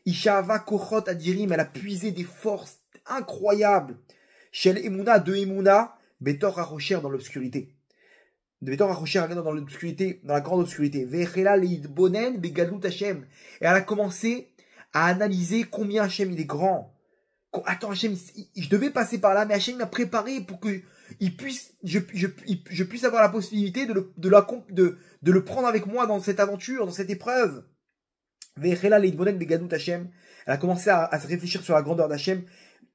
Ishava kochot adirim, elle a puisé des forces incroyables. Shel emuna, de emuna, betor harocher dans l'obscurité. De betor harocher dans l'obscurité, dans la grande obscurité. Vechela leidbonen begalut Hachem. Et elle a commencé à analyser combien Hachem il est grand. Attends, Hachem, je devais passer par là, mais Hachem m'a préparé pour que je puisse avoir la possibilité de le prendre avec moi dans cette aventure, dans cette épreuve. Elle a commencé à se réfléchir sur la grandeur d'Hachem,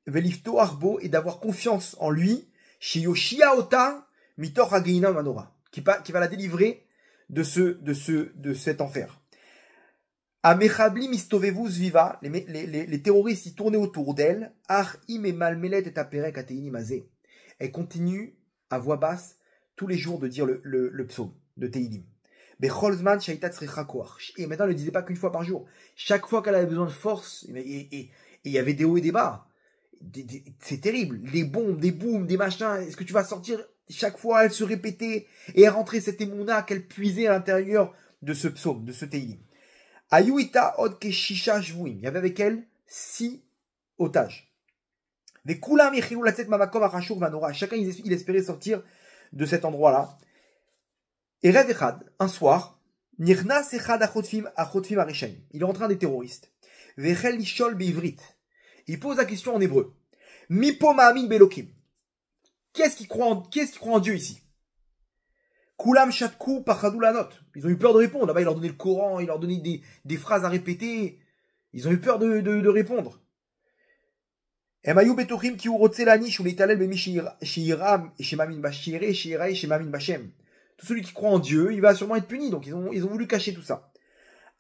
Velifto Arbo, et d'avoir confiance en lui, chez Yoshia Ota, Mitor Hageina Manora, qui va la délivrer de cet enfer. Amechabli mistovevus viva, les terroristes y tournaient autour d'elle. Ar im et malmelet et aperek ateini mazé. Elle continue à voix basse tous les jours de dire le psaume de Teilim. Becholzman shaitat sricha koach. Et maintenant, elle ne le disait pas qu'une fois par jour. Chaque fois qu'elle avait besoin de force, et il y avait des hauts et des bas. C'est terrible. Des bombes, des booms, des machins. Est-ce que tu vas sortir? Chaque fois, elle se répétait et elle rentrait cette émouna qu'elle puisait à l'intérieur de ce psaume, de ce Teilim. Ayuita od keshisha shvuim. Il y avait avec elle 6 otages. Des kulam yechilou la tête mamakom achashur vanora. Chacun il espérait sortir de cet endroit-là. Et Rev Echad, un soir, nirnas echad achotfim arishaim. Il est en train des terroristes. Vechel lishol beivrit. Il pose la question en hébreu. Mipo ma'amin belokim. Qu'est-ce qui croit en Dieu ici? Kulam shatku pachadou la note. Ils ont eu peur de répondre. Là-bas, il leur donnait le Coran, il leur donnait des phrases à répéter. Ils ont eu peur de répondre. הם היו בטוחים כי הוא רוצה להעניש ולהתעלל במי שירא שמאמין בשירא, שירא שמאמין בשם. Tout celui qui croit en Dieu, il va sûrement être puni. Donc ils ont voulu cacher tout ça.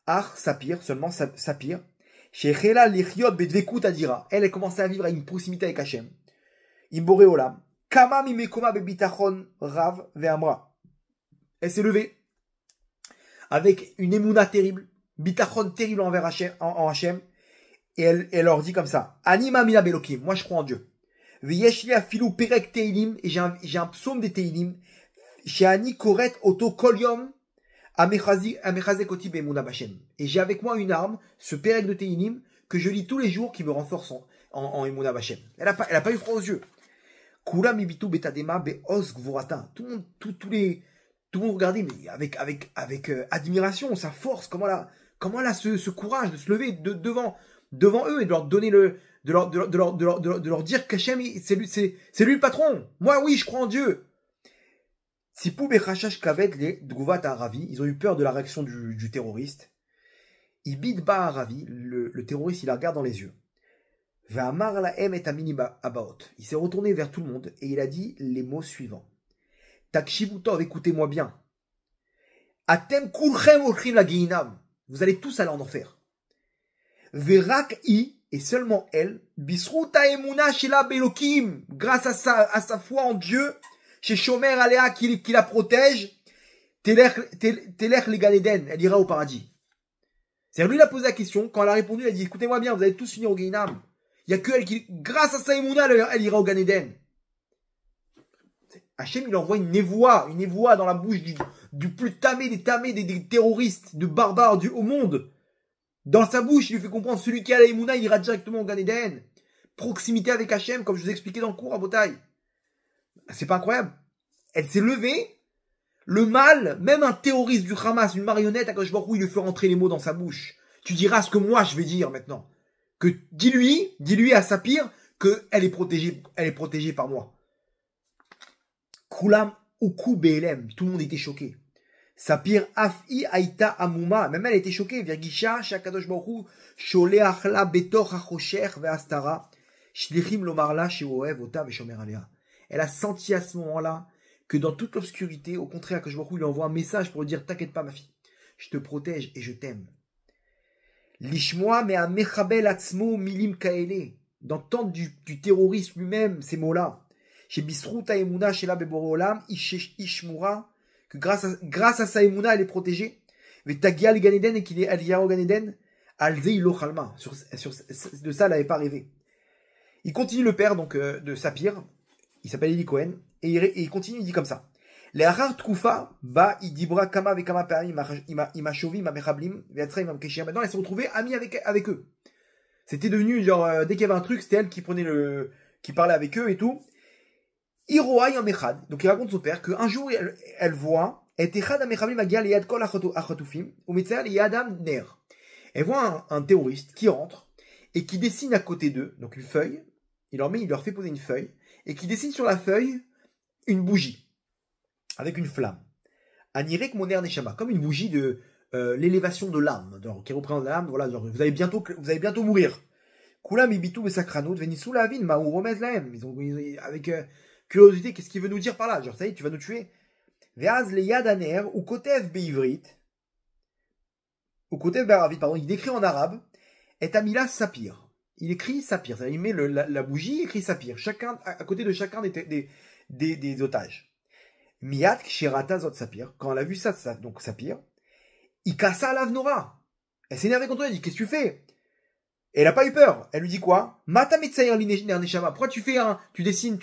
Ach, Sapir, seulement Sapir. Shechela lichiot bedvekut adira. Elle commençait à vivre à une proximité avec Hachem. Imbore olam. Kama mimekoma bebitachon rav ve'amra. Elle s'est levée avec une émouna terrible, bitachon terrible envers Hachem, en Hachem. Et elle leur dit comme ça. Anima mina belokim. Moi je crois en Dieu. Ve'yeshli afilu perek teilim. Et j'ai un psaume des teilim. Sheani koret oto kol yom. Et j'ai avec moi une arme, ce Pérec de Teilim, que je lis tous les jours, qui me renforce en Emuna Bashem. Elle a pas eu froid aux yeux. Kula mibitu betadema beos gvorata. Tout le monde regardait, mais avec admiration, sa force, comment elle a ce courage de se lever devant eux et de leur donner de leur dire qu'Hachem, c'est lui le patron. Moi, oui, je crois en Dieu. Sipou bechashash kavet le dguvat Aravi, ils ont eu peur de la réaction du terroriste. Ibid ba Aravi, le terroriste, il la regarde dans les yeux. Ve'amar lahem et amini abaot. Il s'est retourné vers tout le monde et il a dit les mots suivants. Takshibuto, écoutez-moi bien. Atem kulchem olchim la geinam. Vous allez tous aller en enfer. Ve'rak i, et seulement elle, bisruta emuna shela belokim, grâce à sa foi en Dieu, chez Shomer Aléa qui la protège, Telech les Ganeden, elle ira au paradis. C'est-à-dire, lui, il a posé la question, quand elle a répondu, elle a dit, écoutez-moi bien, vous allez tous finir au Gainam. Il n'y a que elle qui, grâce à sa émouna, elle ira au Ganeden. Hachem, il envoie une névoie dans la bouche du plus tamé des terroristes, de barbares au monde. Dans sa bouche, il lui fait comprendre, celui qui a la émouna, il ira directement au Ganeden. Proximité avec Hachem, comme je vous ai expliqué dans le cours à Botaï. C'est pas incroyable. Elle s'est levée. Le mal, même un terroriste du Hamas, une marionnette, à Akadosh Baruch Hu, il lui fait rentrer les mots dans sa bouche. Tu diras ce que moi je vais dire maintenant. Que dis-lui à Sapir qu'elle est protégée par moi. Kulam uku be'elem. Tout le monde était choqué. Sapir af'i aïta amuma. Même elle était choquée. Virgisha shakadosh Baruch Hu sholeach la betor hachosher ve'astara shlichim lomarla she'oev ota ve'shomer alea. Elle a senti à ce moment-là que dans toute l'obscurité, au contraire, que je lui envoie un message pour lui dire, t'inquiète pas ma fille, je te protège et je t'aime. Lishmoa me amechabel atzmo milim kaele. D'entendre du terroriste lui-même ces mots-là. Chez Bisruta Emuna, chez la Beborolam, Ishmura, que grâce à sa Emuna, elle est protégée. Vetagia le Ganeden et qu'il est Aliyah au Ganeden, Alzei lo Chalma. De ça, elle n'avait pas rêvé. Il continue le père donc de Sapir. Il s'appelle Eli Cohen, et il continue, il dit comme ça. Les harar tkufa, ba, idibra kama ve kama pe'amim, imashovim, amechablim, ve'atzra imam keshia. Maintenant, elle s'est retrouvée amie avec eux. C'était devenu, genre, dès qu'il y avait un truc, c'était elle qui parlait avec eux et tout. Iroa yamechad. Donc, il raconte son père qu'un jour, elle voit, et techad amechablim agia liyad kol achatufim, ou metzah liyadam ner. Elle voit un terroriste qui rentre, et qui dessine à côté d'eux, donc une feuille, il leur fait poser une feuille, et qui dessine sur la feuille une bougie avec une flamme. Anirek moner neshama, comme une bougie de l'élévation de l'âme, qui représente l'âme. Voilà, genre, vous allez bientôt mourir. Kulam ibitu besakranout venisu lavin ma ou remez laem. Ils ont avec curiosité, qu'est-ce qu'il veut nous dire par là? Genre, ça y est, tu vas nous tuer. Veaz le yadaner ou kotev beivrit ou kotev be'aravit, pardon, il décrit en arabe et amila sapir. Il écrit Sapir, il met la bougie, il écrit Sapir, chacun à côté de chacun des otages. Miyat kshirata zot Sapir, quand elle a vu ça, donc Sapir, il cassa l'avnora. Elle s'est énervée contre elle, elle dit, qu'est-ce que tu fais? Et elle n'a pas eu peur. Elle lui dit quoi? Mata metsayer neshama. Pourquoi tu me dessines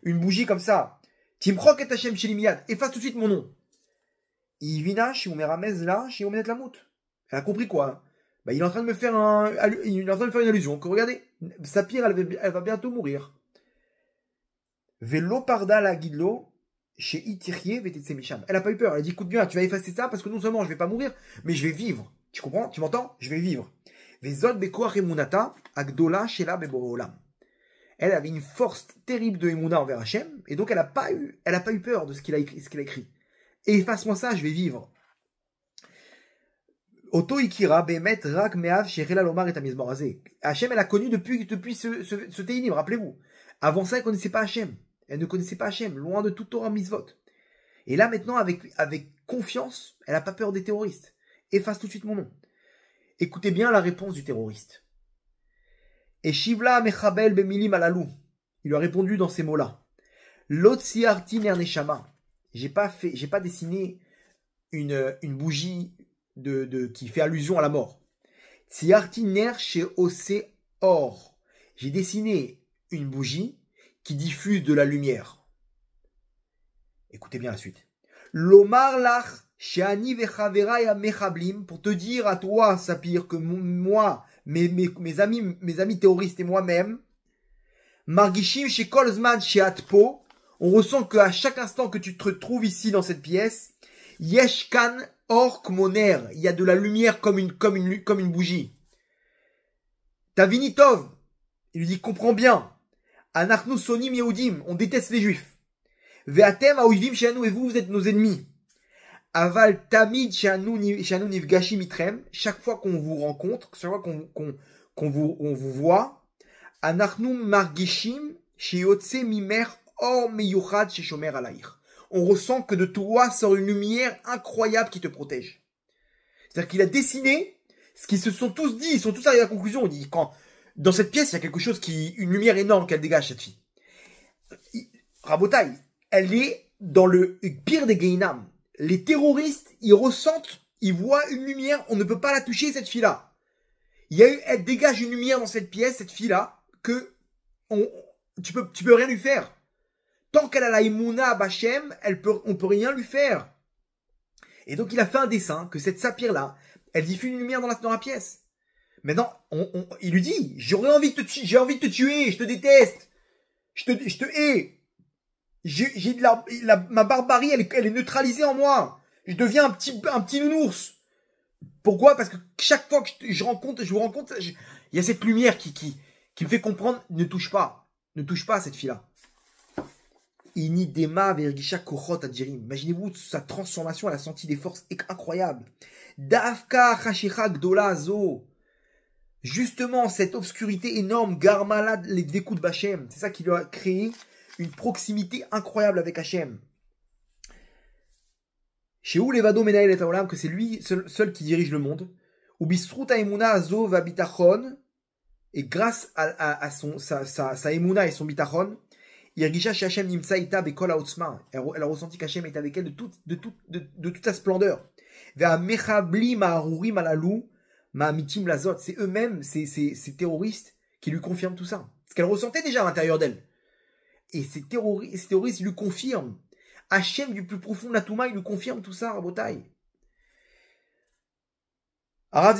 une bougie comme ça? Timchok et Hashem shelimiyat. Efface tout de suite mon nom. Ivina shiumeramez la shiumenet lamut. Elle a compris quoi? Bah, il est en train de me faire une allusion. Que regardez, Sapir, elle va bientôt mourir. Velo parda la guidlo chez Itirye vetetse misham. Elle a pas eu peur. Elle a dit, écoute bien, tu vas effacer ça parce que non seulement je vais pas mourir, mais je vais vivre. Tu comprends? Tu m'entends? Je vais vivre. Vezod bekoach emunata agdola shela beborolam. Elle avait une force terrible de Emouna envers Hachem, et donc elle a pas eu peur de ce qu'il a écrit. Et efface-moi ça, je vais vivre. Oto Ikira, Bemet, Rak, Meav, Shechela, Lomar et Tamizmor Azé. Hachem, elle a connu depuis ce Teilim, rappelez-vous. Avant ça, elle ne connaissait pas Hachem. Elle ne connaissait pas Hachem, loin de tout Torah Mitzvot. Et là, maintenant, avec confiance, elle n'a pas peur des terroristes. Efface tout de suite mon nom. Écoutez bien la réponse du terroriste. Et Shivla Mechabel Bemilim Alalou. Il lui a répondu dans ces mots-là. Lotsiarti Nerneshama. J'ai pas dessiné une bougie qui fait allusion à la mort. Tsiarti Ner chez Ose Or. J'ai dessiné une bougie qui diffuse de la lumière. Écoutez bien la suite. Lomar lach sheani vechavera ya mechablim, pour te dire à toi, Sapir, que moi, mes amis terroristes et moi-même, margishim chez Kolzman chez Atpo, on ressent qu'à chaque instant que tu te trouves ici dans cette pièce, yeshkan or kmoner, il y a de la lumière comme une bougie. Tavinitov, il lui dit, comprends bien, anachnu sonim yehudim, on déteste les juifs. Ve'atem ha'oivim she'anu, et vous êtes nos ennemis. Aval tamid she'anu nifgashim itrem, chaque fois qu'on vous rencontre, chaque fois qu'on vous voit, anachnu margishim she'yotse mimer or meyuchad she'shomer alayich. On ressent que de toi sort une lumière incroyable qui te protège. C'est-à-dire qu'il a dessiné ce qu'ils se sont tous dit, ils sont tous arrivés à la conclusion. On dit, quand dans cette pièce, il y a quelque chose une lumière énorme qu'elle dégage, cette fille. Rabotai, elle est dans le pire des Gehinam. Les terroristes, ils ressentent, ils voient une lumière, on ne peut pas la toucher, cette fille-là. Elle dégage une lumière dans cette pièce, cette fille-là, que tu peux rien lui faire. Tant qu'elle a la Imuna Bachem, on peut rien lui faire. Et donc il a fait un dessin que cette sapir-là, elle diffuse une lumière dans la pièce. Maintenant, il lui dit, j'ai envie de te tuer, je te déteste, je te hais. Ma barbarie, elle est neutralisée en moi. Je deviens un petit nounours. Pourquoi? Parce que chaque fois que je vous rencontre, il y a cette lumière qui me fait comprendre, ne touche pas à cette fille-là. Inidema vergisha kochot adjirim. Imaginez-vous sa transformation, elle a senti des forces incroyables. Dafka chashicha gdola zo. Justement, cette obscurité énorme, garmalad les découps Bachem. C'est ça qui lui a créé une proximité incroyable avec Hachem. Chez où Levado Menael et Taolam, que c'est lui seul qui dirige le monde. Ou Bistruta Emuna Azo va bitachon. Et grâce à sa Emuna et son bitachon, Irgisha chez Hachem Nimsa Ita Bekol Haotzma. Elle a ressenti qu'Hachem est avec elle de toute sa splendeur. Vers Mechabli Maharurim Alalou, Mahamitim Lazot. C'est eux-mêmes, ces terroristes, qui lui confirment tout ça. Ce qu'elle ressentait déjà à l'intérieur d'elle. Et ces terroristes, ils lui confirment. Hachem, du plus profond de la Touma, il lui confirme tout ça, Rabotai. Arav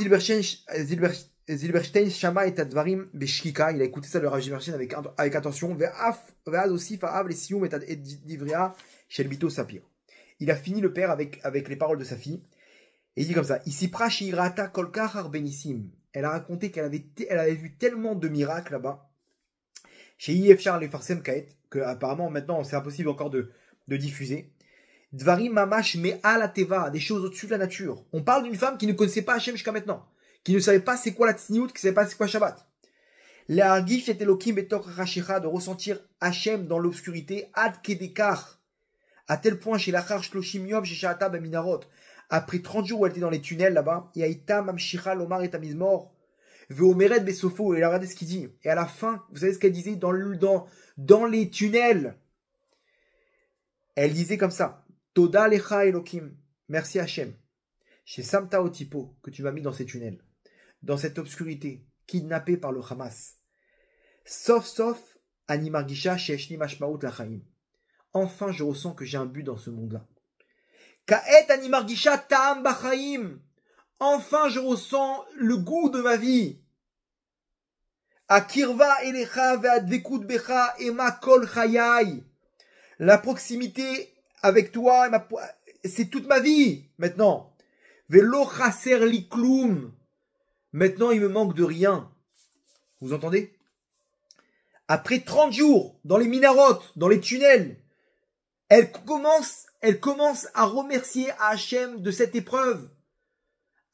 Zilberstein Shama et Advarim Beshkika, il a écouté ça de Rav Zilberstein avec attention. Ve'az aussi Fa'av les Sioum et Divria Shelbito Sapir. Il a fini le père avec les paroles de sa fille. Et il dit comme ça, Isipra Shirata Kolkar Arbenissim. Elle a raconté qu'elle avait vu tellement de miracles là-bas. Chez IFChar les Farsem Kaet, que apparemment maintenant c'est impossible encore de diffuser. Dvarim Mamash Me'al Ateva, des choses au-dessus de la nature. On parle d'une femme qui ne connaissait pas Hachem jusqu'à maintenant, qui ne savait pas c'est quoi la tsniout, qui ne savait pas c'est quoi Shabbat. L'Argish et Elokim Betok Rashicha, de ressentir Hachem dans l'obscurité, Ad Kedekar, à tel point chez l'Achar Shloshim Yom, chez Sha'ata Beminarot, après 30 jours où elle était dans les tunnels là-bas, et Aïta Mamshicha Lomar et Tamizmor, Veomeret Besofo, et regardez ce qu'il dit. Et à la fin, vous savez ce qu'elle disait dans les tunnels. Elle disait comme ça, Toda Lecha Elokim, merci Hachem, chez Samta Otipo, que tu m'as mis dans ces tunnels, dans cette obscurité, kidnappé par le Hamas. Sauf, Animargisha chez Eshni Mashmaout Lachaim. Enfin, je ressens que j'ai un but dans ce monde-là. Kaet Animargisha Ta'am Bachaim. Enfin, je ressens le goût de ma vie. Akirva Elecha Ve'advekut Becha Ema Kol Chayai. La proximité avec toi, c'est toute ma vie, maintenant. Velo chaser li kloum. Maintenant, il me manque de rien. Vous entendez? Après 30 jours, dans les minarotes, dans les tunnels, elle commence à remercier Hachem de cette épreuve.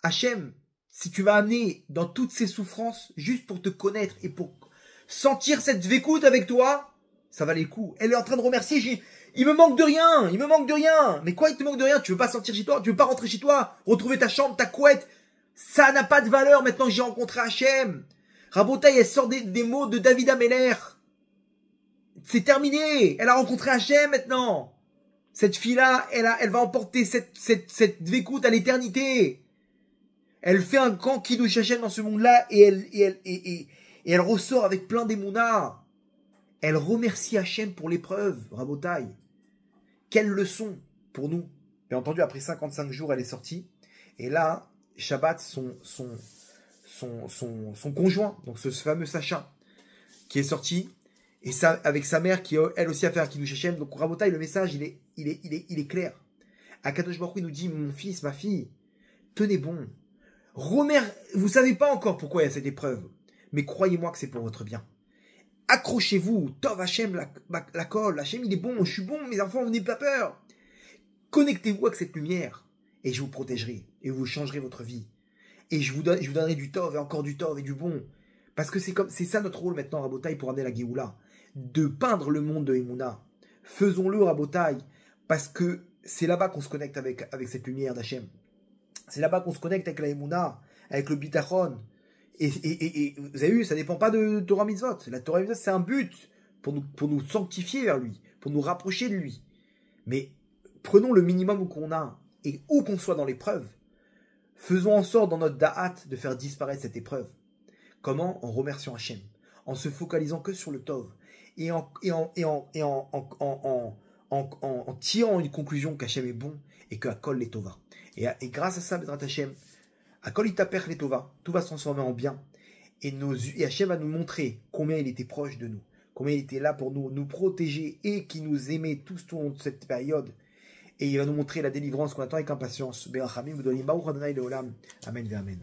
Hachem, si tu m'as amené dans toutes ces souffrances, juste pour te connaître et pour sentir cette vécoute avec toi, ça valait le coup. Elle est en train de remercier, il me manque de rien, il me manque de rien. Mais quoi, il te manque de rien? Tu veux pas sortir chez toi? Tu veux pas rentrer chez toi? Retrouver ta chambre, ta couette? Ça n'a pas de valeur maintenant que j'ai rencontré Hachem. Rabotaï, elle sort des mots de David Ameller. C'est terminé. Elle a rencontré Hachem maintenant. Cette fille-là, elle va emporter cette vécoute à l'éternité. Elle fait un camp qui nous Hachem dans ce monde-là et elle ressort avec plein d'émouna. Elle remercie Hachem pour l'épreuve, Rabotaï. Quelle leçon pour nous. Bien entendu, après 55 jours, elle est sortie. Et là, Shabbat, son conjoint, donc ce fameux Sacha, qui est sorti, et ça, avec sa mère, qui elle aussi a fait un Kiddush Hashem. Donc Rabotaï, le message, il est clair. Akadosh Baruch Hu, il nous dit, mon fils, ma fille, tenez bon. Vous savez pas encore pourquoi il y a cette épreuve, mais croyez-moi que c'est pour votre bien. Accrochez-vous, Tov Hachem la colle, Hachem il est bon, je suis bon, mes enfants, vous n'ayez pas peur. Connectez-vous avec cette lumière, et je vous protégerai, et vous changerez votre vie. Et je vous donnerai du Tov, et encore du Tov, et du bon. Parce que c'est ça notre rôle maintenant, Rabotaï, pour amener la Géoula. De peindre le monde de Emouna. Faisons-le, Rabotaï, parce que c'est là-bas qu'on se connecte avec cette lumière d'Hachem. C'est là-bas qu'on se connecte avec la Emouna, avec le Bitachon. Et vous avez vu, ça ne dépend pas de Torah Mitzvot. La Torah Mitzvot, c'est un but pour nous sanctifier vers lui, pour nous rapprocher de lui. Mais prenons le minimum qu'on a, et où qu'on soit dans l'épreuve, faisons en sorte dans notre da'at de faire disparaître cette épreuve. Comment? En remerciant Hachem, en se focalisant que sur le Tov, et en tirant une conclusion qu'Hachem est bon, et qu'Akol est Tova. Et grâce à ça, Bezrat Hachem, Akol itaper les Tova, tout va se transformer en bien. Et Hachem va nous montrer combien il était proche de nous, combien il était là pour nous protéger, et qui nous aimait tous au long de cette période. Et il va nous montrer la délivrance qu'on attend avec impatience. Amen, amen.